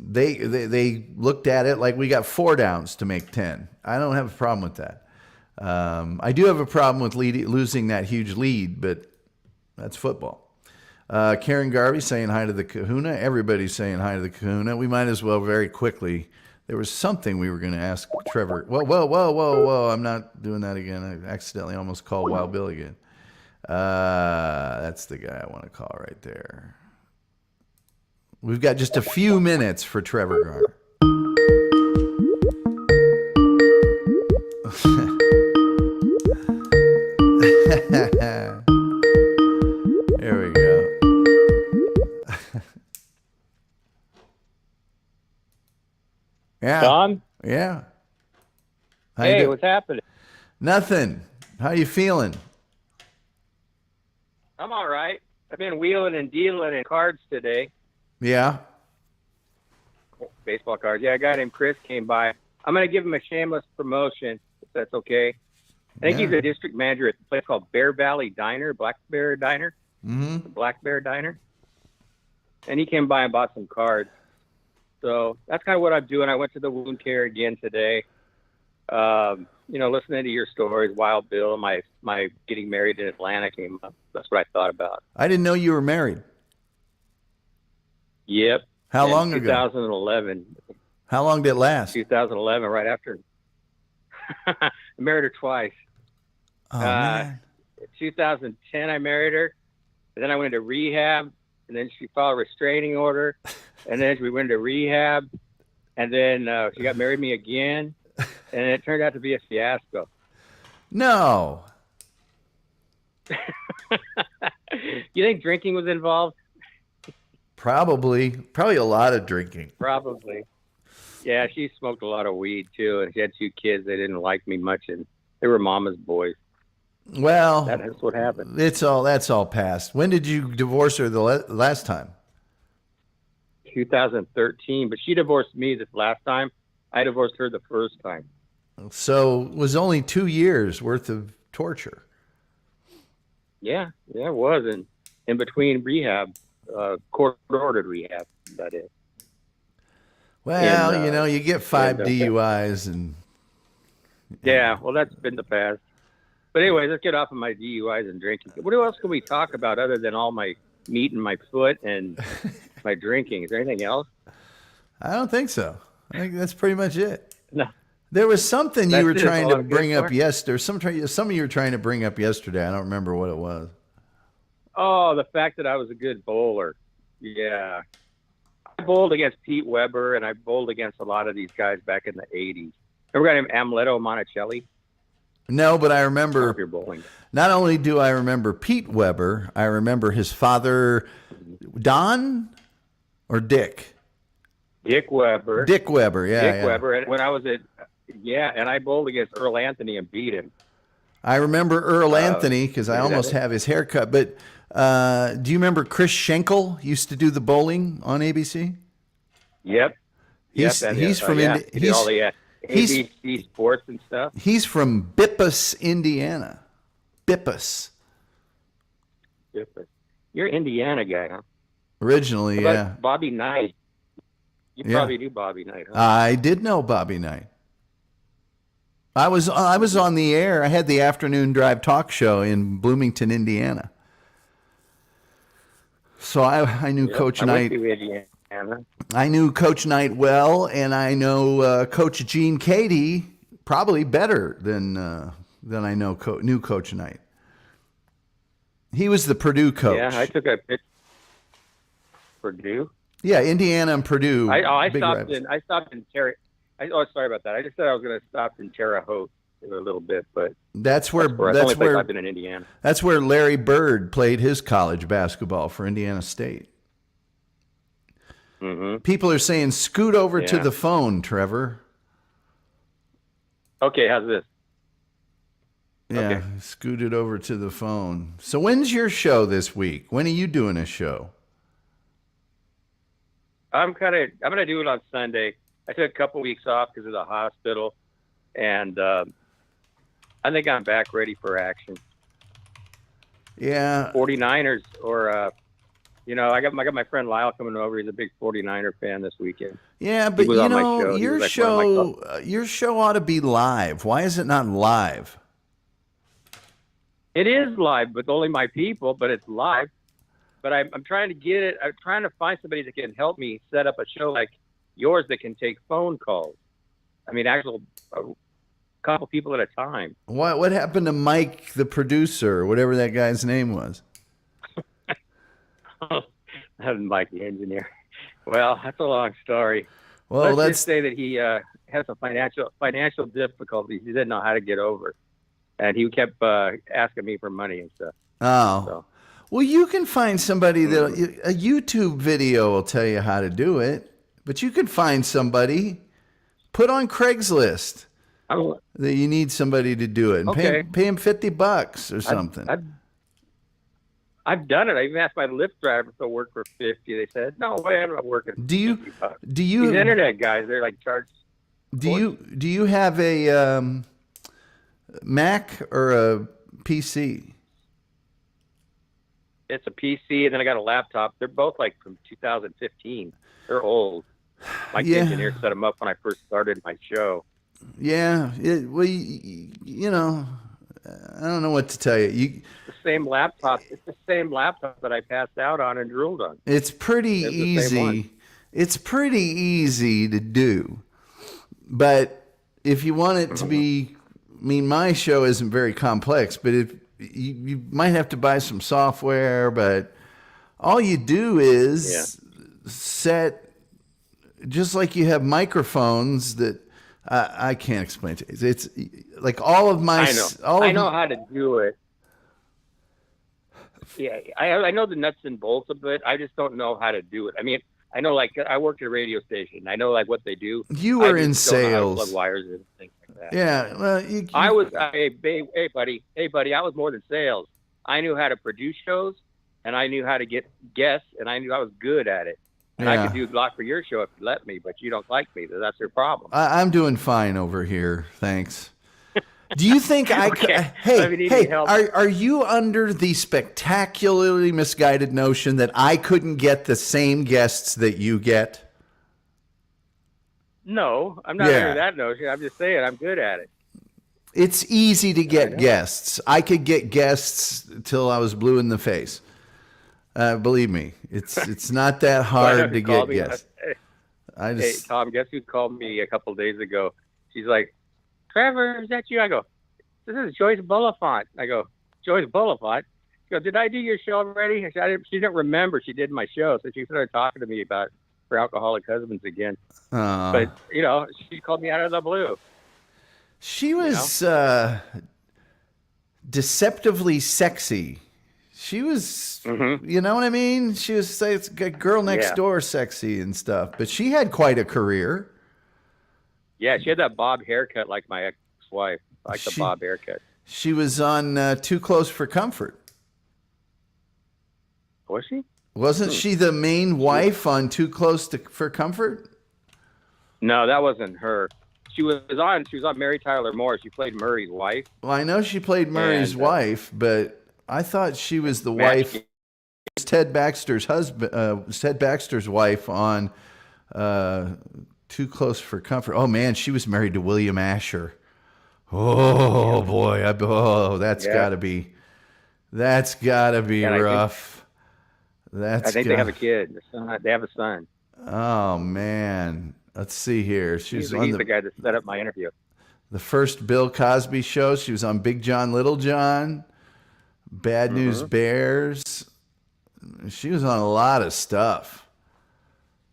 S1: They looked at it like we got 4 downs to make 10. I don't have a problem with that. I do have a problem with losing that huge lead, but that's football. Karen Garvey saying hi to the Kahuna. Everybody's saying hi to the Kahuna. We might as well very quickly. There was something we were going to ask Trevor. Whoa. I'm not doing that again. I accidentally almost called Wild Bill again. That's the guy I want to call right there. We've got just a few minutes for Trevor Garner. There we go. Yeah.
S3: Don?
S1: Yeah.
S3: Hey, what's happening?
S1: Nothing. How you feeling?
S3: I'm all right. I've been wheeling and dealing in cards today.
S1: Yeah.
S3: Baseball cards. Yeah, a guy named Chris came by. I'm going to give him a shameless promotion, if that's okay. I think he's a district manager at a place called Bear Valley Diner, Black Bear Diner.
S1: Mm-hmm.
S3: Black Bear Diner. And he came by and bought some cards. So that's kind of what I'm doing. I went to the wound care again today. Listening to your stories, Wild Bill, my getting married in Atlanta came up. That's what I thought about.
S1: I didn't know you were married.
S3: Yep.
S1: How long ago?
S3: 2011.
S1: How long did it last?
S3: 2011, right after. I married her twice.
S1: Oh, man.
S3: 2010, I married her. And then I went into rehab. And then she filed a restraining order. And then we went into rehab. And then she got married me again. And it turned out to be a fiasco.
S1: No.
S3: You think drinking was involved?
S1: Probably a lot of drinking.
S3: Probably. Yeah, she smoked a lot of weed too, and she had 2 kids. They didn't like me much, and they were mama's boys.
S1: Well,
S3: that's what happened.
S1: That's all past. When did you divorce her the last time?
S3: 2013, but she divorced me this last time. I divorced her the first time.
S1: So it was only 2 years worth of torture.
S3: Yeah, it was. And in between rehab, court-ordered rehab, that is.
S1: Well, you get 5 DUIs and...
S3: Yeah, well, that's been the past. But anyway, let's get off of my DUIs and drinking. What else can we talk about other than all my meat in my foot and my drinking? Is there anything else?
S1: I don't think so. I think that's pretty much it.
S3: No,
S1: There was something you
S3: That's
S1: were
S3: it.
S1: trying
S3: All
S1: to
S3: I'm good
S1: bring up
S3: for.
S1: yesterday. Some of you were trying to bring up yesterday. I don't remember what it was.
S3: Oh, the fact that I was a good bowler. Yeah. I bowled against Pete Weber, and I bowled against a lot of these guys back in the 80s. Remember a guy named Amleto Monticelli?
S1: No, but I
S3: I don't know if
S1: remember.
S3: you're bowling.
S1: Not only do I remember Pete Weber, I remember his father, Don or Dick.
S3: Dick Weber.
S1: Dick Weber. Yeah,
S3: Dick
S1: yeah.
S3: Weber. And when I was and I bowled against Earl Anthony and beat him.
S1: I remember Earl Anthony because I
S3: is that
S1: almost
S3: it?
S1: have his haircut. But do you remember Chris Schenkel used to do the bowling on ABC?
S3: Yep.
S1: He's
S3: Yep,
S1: he's from
S3: yeah.
S1: Indi-
S3: He did all the
S1: he's
S3: ABC sports and stuff.
S1: he's from Bippus, Indiana. Bippus.
S3: Yep. You're an Indiana guy, huh?
S1: Originally,
S3: How about
S1: yeah.
S3: Bobby Knight. You
S1: Yeah.
S3: probably knew Bobby Knight, huh?
S1: I did know Bobby Knight. I was on the air. I had the afternoon drive talk show in Bloomington, Indiana. So I knew
S3: Yep,
S1: Coach
S3: I
S1: Knight.
S3: went to Indiana.
S1: I knew Coach Knight well, and I know Coach Gene Cady probably better than I knew Coach Knight. He was the Purdue coach.
S3: Yeah, I took a picture. Purdue.
S1: Yeah, Indiana and Purdue.
S3: I
S1: big
S3: stopped
S1: rivals.
S3: in. I stopped in Terre. Sorry about that. I just said I was going to stop in Terre Haute in a little bit, but
S1: That's where
S3: that's the only place I've been in Indiana.
S1: that's where Larry Bird played his college basketball for Indiana State.
S3: Mm-hmm.
S1: People are saying scoot over to
S3: Yeah.
S1: the phone, Trevor.
S3: Okay, how's this?
S1: Yeah,
S3: Okay.
S1: scooted over to the phone. So when's your show this week? When are you doing a show?
S3: I'm going to do it on Sunday. I took a couple weeks off because of the hospital, and I think I'm back ready for action.
S1: Yeah,
S3: 49ers or I got my friend Lyle coming over. He's a big 49er fan this weekend.
S1: yeah, but
S3: was
S1: you
S3: on my
S1: know,
S3: show. He
S1: your
S3: was like one of my
S1: your show ought to be live. Why is it not live?
S3: It is live with only my people, but it's live. But I'm trying to get it. I'm trying to find somebody that can help me set up a show like yours that can take phone calls. I mean, a couple people at a time.
S1: What happened to Mike, the producer, or whatever that guy's name was?
S3: I'm Mike, the engineer. Well, that's a long story.
S1: Well,
S3: Let's just say that he had some financial difficulties. He didn't know how to get over, and he kept asking me for money and stuff.
S1: oh.
S3: So.
S1: Well, you can find somebody that a YouTube video will tell you how to do it, but you can find somebody. Put on Craigslist that you need somebody to do it, and
S3: Okay.
S1: pay him $50 or something.
S3: I've done it. I even asked my Lyft driver to work for $50. They said, "No way, I'm not working."
S1: Do you
S3: $50.
S1: do you
S3: These internet guys, they're like charged.
S1: do you have a Mac or a PC?
S3: It's a PC, and then I got a laptop. They're both like from 2015. They're old. My
S1: Yeah.
S3: engineer set them up when I first started my show.
S1: Yeah, well, you know, I don't know what to tell you.
S3: The same laptop. It's the same laptop that I passed out on and drooled on.
S1: It's pretty
S3: It's the same one.
S1: easy. It's pretty easy to do, but if you want it to be, I mean, my show isn't very complex, but if you might have to buy some software, but all you do is set, just like you have microphones that I can't explain to you. It's like all of my,
S3: I know how to do it. Yeah, I know the nuts and bolts of it. I just don't know how to do it. I mean, I know, like, I worked at a radio station. I know, like, what they do.
S1: You were
S3: I
S1: in
S3: just don't know how to
S1: sales.
S3: plug wires and things like that.
S1: Yeah, well,
S3: Hey, buddy, I was more than sales. I knew how to produce shows, and I knew how to get guests, and I knew I was good at it. And I could do a lot for your show if you let me, but you don't like me. So that's your problem.
S1: I'm doing fine over here, thanks. Do you think I could?
S3: Okay. Let me need any help.
S1: Are you under the spectacularly misguided notion that I couldn't get the same guests that you get?
S3: No, I'm not under that notion. I'm just saying I'm good at it.
S1: It's easy to get guests. I could get guests till I was blue in the face. Believe me, it's not that hard to get guests. I
S3: Hey,
S1: just
S3: Tom, guess who called me a couple days ago? She's like, Trevor, is that you? I go, this is Joyce Bulifant. I go, Joyce Bulifant? She goes, did I do your show already? She didn't remember she did my show, so she started talking to me about her alcoholic husbands again. But, she called me out of the blue.
S1: she was deceptively sexy. She was, you know what I mean? She was it's girl next door sexy and stuff, but she had quite a career.
S3: Yeah, she had that bob haircut like my ex-wife, like the bob haircut.
S1: She was on Too Close for Comfort.
S3: Was she?
S1: Wasn't she the main wife on Too Close for Comfort?
S3: No, that wasn't her. She was on Mary Tyler Moore. She played Murray's wife.
S1: Well, I know she played Murray's wife, but I thought she was the wife. Ted Baxter's husband, Ted Baxter's wife on Too Close for Comfort. Oh man, she was married to William Asher. Oh boy, that's gotta be rough.
S3: I think they have a kid. They have a son.
S1: Oh man, let's see here.
S3: He's the guy that set up my interview.
S1: The first Bill Cosby show. She was on Big John, Little John, Bad News Bears. She was on a lot of stuff.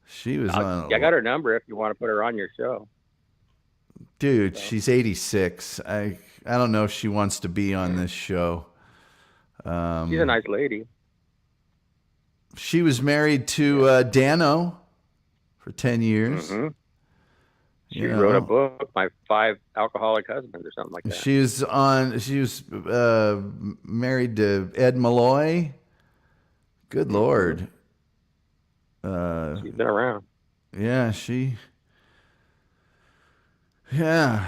S1: She was on.
S3: I got her number if you want to put her on your show.
S1: Dude, she's 86. I don't know if she wants to be on this show.
S3: She's a nice lady.
S1: She was married to Dano for 10 years.
S3: She wrote a book, My 5 Alcoholic Husbands, or something like that.
S1: She was married to Ed Malloy. Good Lord.
S3: She's been around.
S1: Yeah,
S3: she says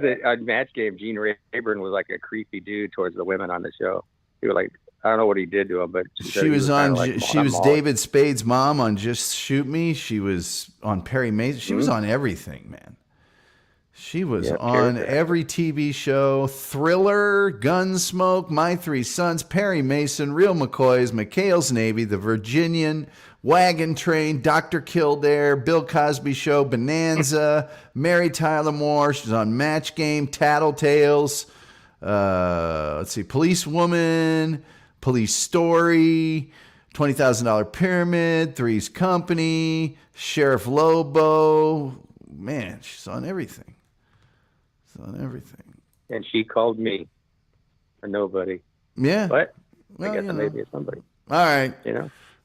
S3: that on Match Game, Gene Rayburn was like a creepy dude towards the women on the show. He was like, I don't know what he did to him, but
S1: she was David Spade's mom on Just Shoot Me. She was on Perry Mason. She was on everything, man. She was on every TV show: Thriller, Gunsmoke, My Three Sons, Perry Mason, Real McCoys, McHale's Navy, The Virginian, Wagon Train, Dr. Kildare, Bill Cosby Show, Bonanza, Mary Tyler Moore. She's on Match Game, Tattletales. Let's see, Police Woman, Police Story, $20,000 Pyramid, Three's Company, Sheriff Lobo. Man, she's on everything. She's on everything.
S3: And she called me for nobody.
S1: Yeah.
S3: But I guess maybe it's somebody.
S1: All right.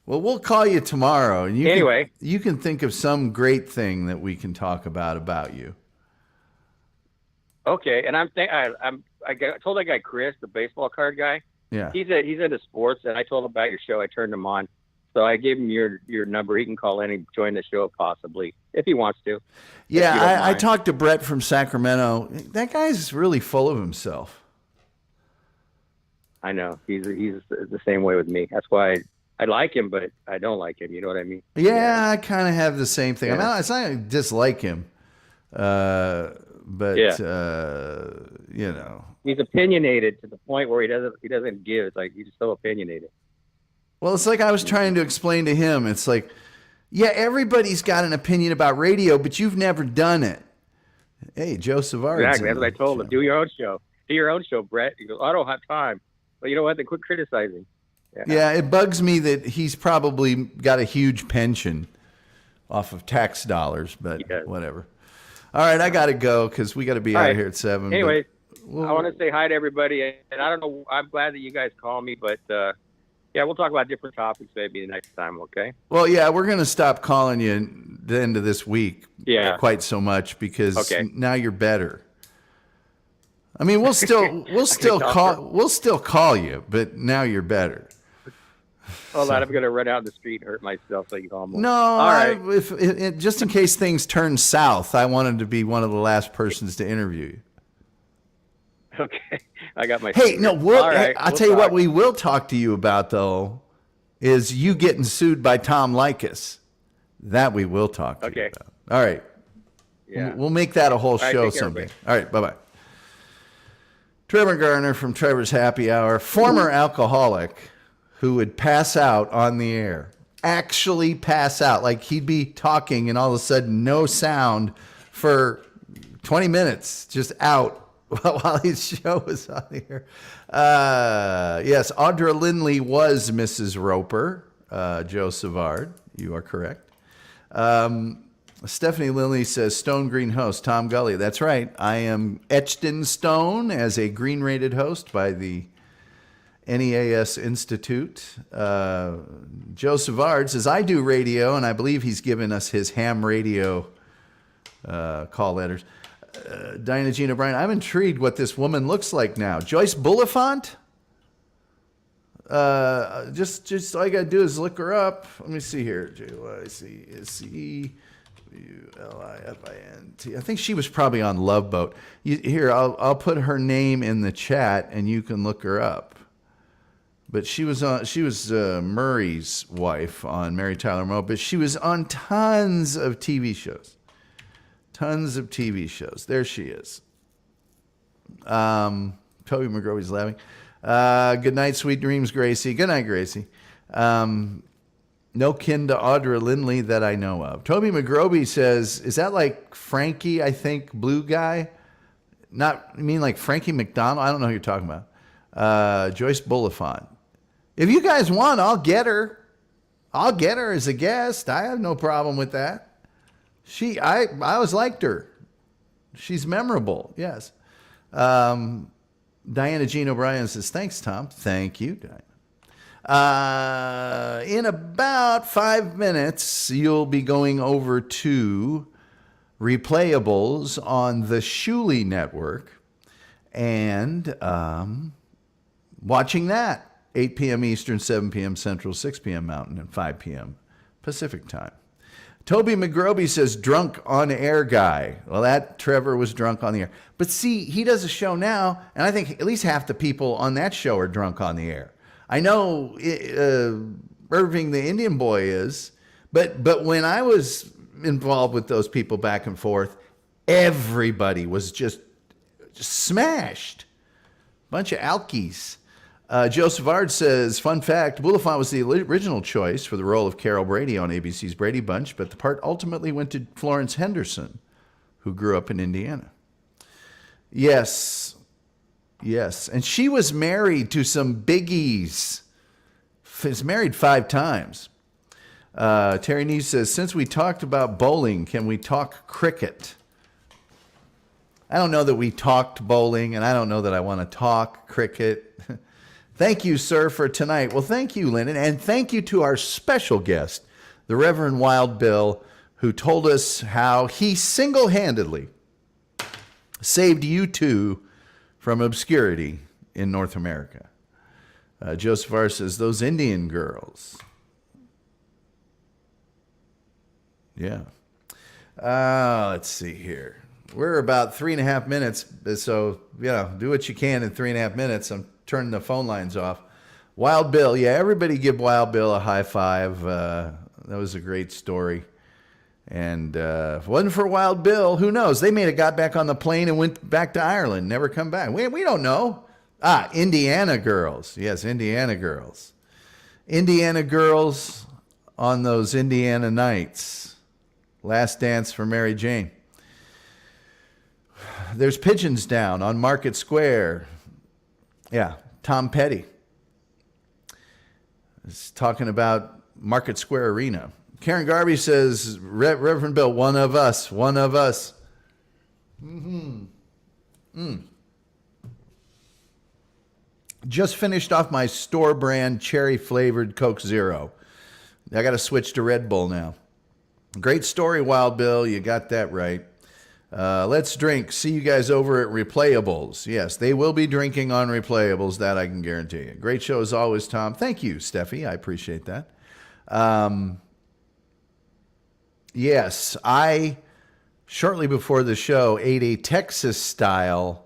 S1: Well, we'll call you tomorrow, and you can think of some great thing that we can talk about you.
S3: Okay, and I told that guy Chris, the baseball card guy.
S1: Yeah,
S3: he's into sports, and I told him about your show. I turned him on, so I gave him your number. He can call in and join the show possibly if he wants to.
S1: Yeah, I talked to Brett from Sacramento. That guy's really full of himself.
S3: I know he's the same way with me. That's why I like him, but I don't like him. You know what I mean?
S1: Yeah. I kind of have the same thing.
S3: Yeah.
S1: I mean, it's not I dislike him, but
S3: he's opinionated to the point where he doesn't give. It's like he's so opinionated.
S1: Well, it's like I was trying to explain to him. It's like, yeah, everybody's got an opinion about radio, but you've never done it. Hey, Joe Savard.
S3: Exactly. That's what I told him. Do your own show. Do your own show, Brett. He goes, I don't have time. But you know what? Then quit criticizing.
S1: Yeah, it bugs me that he's probably got a huge pension off of tax dollars, but whatever. All right, I got to go because we got to be out of here at 7.
S3: Anyway, I want to say hi to everybody. And I don't know, I'm glad that you guys call me, but we'll talk about different topics maybe the next time, okay?
S1: Well, yeah, we're going to stop calling you the end of this week quite so much because now you're better. I mean, we'll still call you, but now you're better.
S3: Hold on, I'm going to run out in the street and hurt myself so you call me.
S1: No, all right. If just in case things turn south, I wanted to be one of the last persons to interview you.
S3: Okay, I got my.
S1: Hey, no, I'll tell you what we will talk to you about though, is you getting sued by Tom Likas. That we will talk to you about. All right. Yeah. We'll make that a whole show someday. All right. Bye-bye. Trevor Garner from Trevor's Happy Hour, former alcoholic who would pass out on the air. actually pass out. Like he'd be talking and all of a sudden no sound for 20 minutes, just out while his show was on the air. Yes, Audra Lindley was Mrs. Roper. Joe Savard, you are correct. Stephanie Lindley says, Stone Green host, Tom Gully. That's right. I am etched in stone as a green rated host by the NEAS Institute. Joe Savard says, I do radio, and I believe he's given us his ham radio call letters. Diana Jean O'Brien, I'm intrigued what this woman looks like now. Joyce Bulifant? Just all you gotta do is look her up. Let me see here. JYCSCULIFINT. I think she was probably on Love Boat. Here, I'll put her name in the chat, and you can look her up. But she was Murray's wife on Mary Tyler Moe, but she was on tons of TV shows. Tons of TV shows. There she is. Toby McGrovy's laughing. Good night, sweet dreams, Gracie. Good night, Gracie. No kin to Audra Lindley that I know of. Toby McGrovey says, is that like Frankie, I think, blue guy? Not, I mean like Frankie McDonald? I don't know who you're talking about. Joyce Bulifant. If you guys want, I'll get her. I'll get her as a guest. I have no problem with that. I always liked her. She's memorable. Yes. Diana Jean O'Brien says, thanks, Tom. Thank you, Diana. In about 5 minutes, you'll be going over to Replayables on the Shuli Network and watching that. 8 p.m. Eastern, 7 p.m. Central, 6 p.m. Mountain, and 5 p.m. Pacific time. Toby McGroby says, drunk on air guy. Well, that Trevor was drunk on the air. But see, he does a show now, and I think at least half the people on that show are drunk on the air. I know Irving the Indian boy is, but when I was involved with those people back and forth, everybody was just smashed. Bunch of alkies. Joe Savard says, fun fact, Bulifant was the original choice for the role of Carol Brady on ABC's Brady Bunch, but the part ultimately went to Florence Henderson, who grew up in Indiana. Yes. And she was married to some biggies. She's married 5 times. Terry Neese says, since we talked about bowling, can we talk cricket? I don't know that we talked bowling, and I don't know that I want to talk cricket. Thank you, sir, for tonight. Well, thank you, Lyndon, and thank you to our special guest, the Reverend Wild Bill, who told us how he single-handedly saved U2 from obscurity in North America. Joseph R. says, those Indian girls. Yeah. Let's see here. We're about 3.5 minutes, so, do what you can in 3.5 minutes. I'm turning the phone lines off. Wild Bill. Yeah, everybody give Wild Bill a high five. That was a great story. And if it wasn't for Wild Bill, who knows? They may have got back on the plane and went back to Ireland, never come back. We don't know. Indiana girls. Yes, Indiana girls. Indiana girls on those Indiana nights. Last Dance for Mary Jane. There's Pigeons Down on Market Square. Yeah, Tom Petty is talking about Market Square Arena. Karen Garvey says, Reverend Bill, one of us. Just finished off my store brand cherry flavored Coke Zero. I got to switch to Red Bull now. Great story, Wild Bill. You got that right. Let's drink. See you guys over at Replayables. Yes, they will be drinking on Replayables. That I can guarantee you. Great show as always, Tom. Thank you, Steffi. I appreciate that. Yes, I, shortly before the show, ate a Texas-style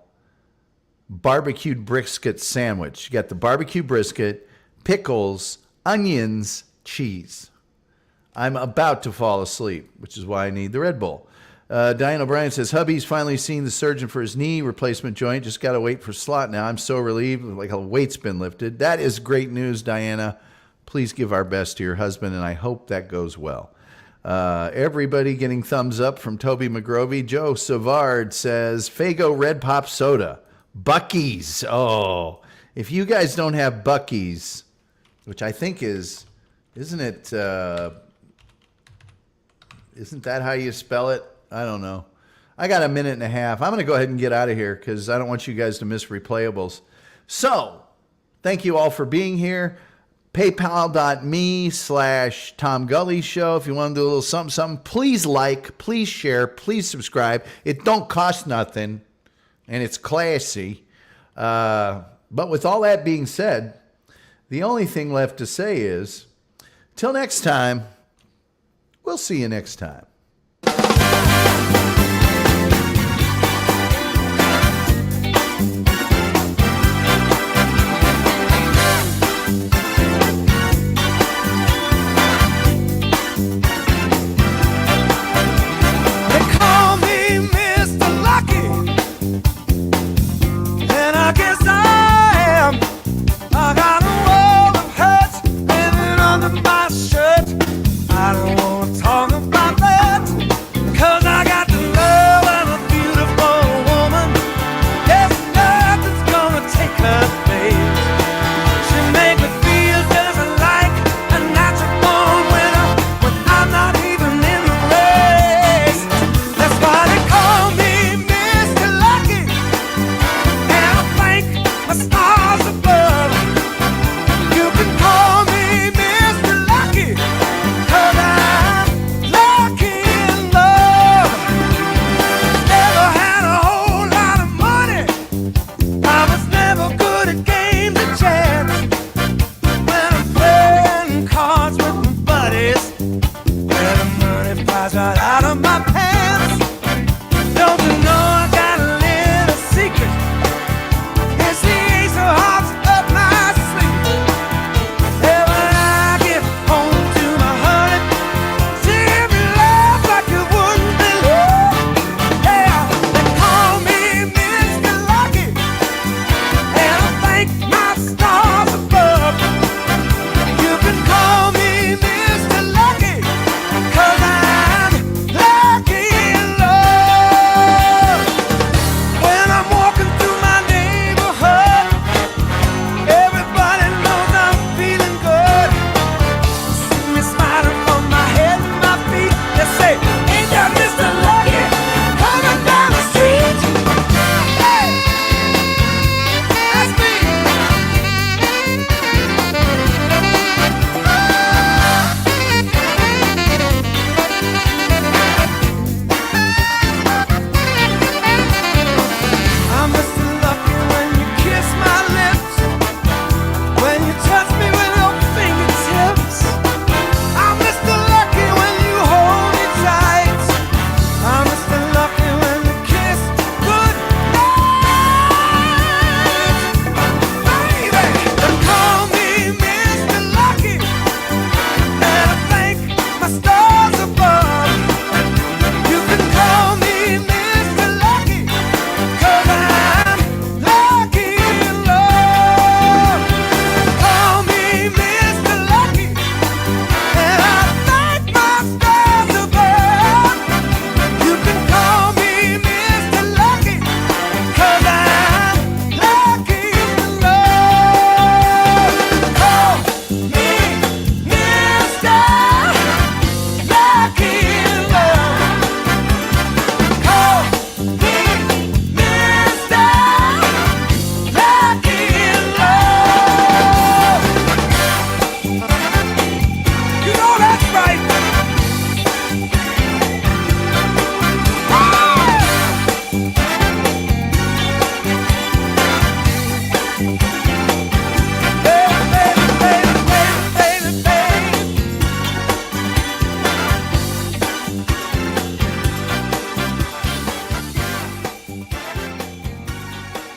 S1: barbecued brisket sandwich. You got the barbecue brisket, pickles, onions, cheese. I'm about to fall asleep, which is why I need the Red Bull. Diane O'Brien says, hubby's finally seen the surgeon for his knee replacement joint. Just got to wait for slot now. I'm so relieved, like a weight's been lifted. That is great news, Diana. please give our best to your husband, and I hope that goes well. Everybody getting thumbs up from Toby McGrovey. Joe Savard says, Fago Red Pop Soda. Buc-ee's. Oh, if you guys don't have Buc-ee's, which I think is, isn't it, isn't that how you spell it? I don't know. I got a minute and a half. I'm going to go ahead and get out of here because I don't want you guys to miss replayables. So, thank you all for being here. PayPal.me/Tom Gully Show. If you want to do a little something, please like, please share, please subscribe. It don't cost nothing, and it's classy. But with all that being said, the only thing left to say is, till next time, we'll see you next time.
S4: I don't want to talk about that, 'cause I got the love and a beautiful woman. There's nothing's gonna take her place. She make me feel just like a natural born winner when I'm not even in the race. That's why they call me Mr. Lucky, and I thank my stars above. You can call me Mr. Lucky, 'cause I'm lucky in love. Never had a whole lot of money. I was never good at games and chance. When I'm playing cards with my buddies, where the money flies right out of my pants.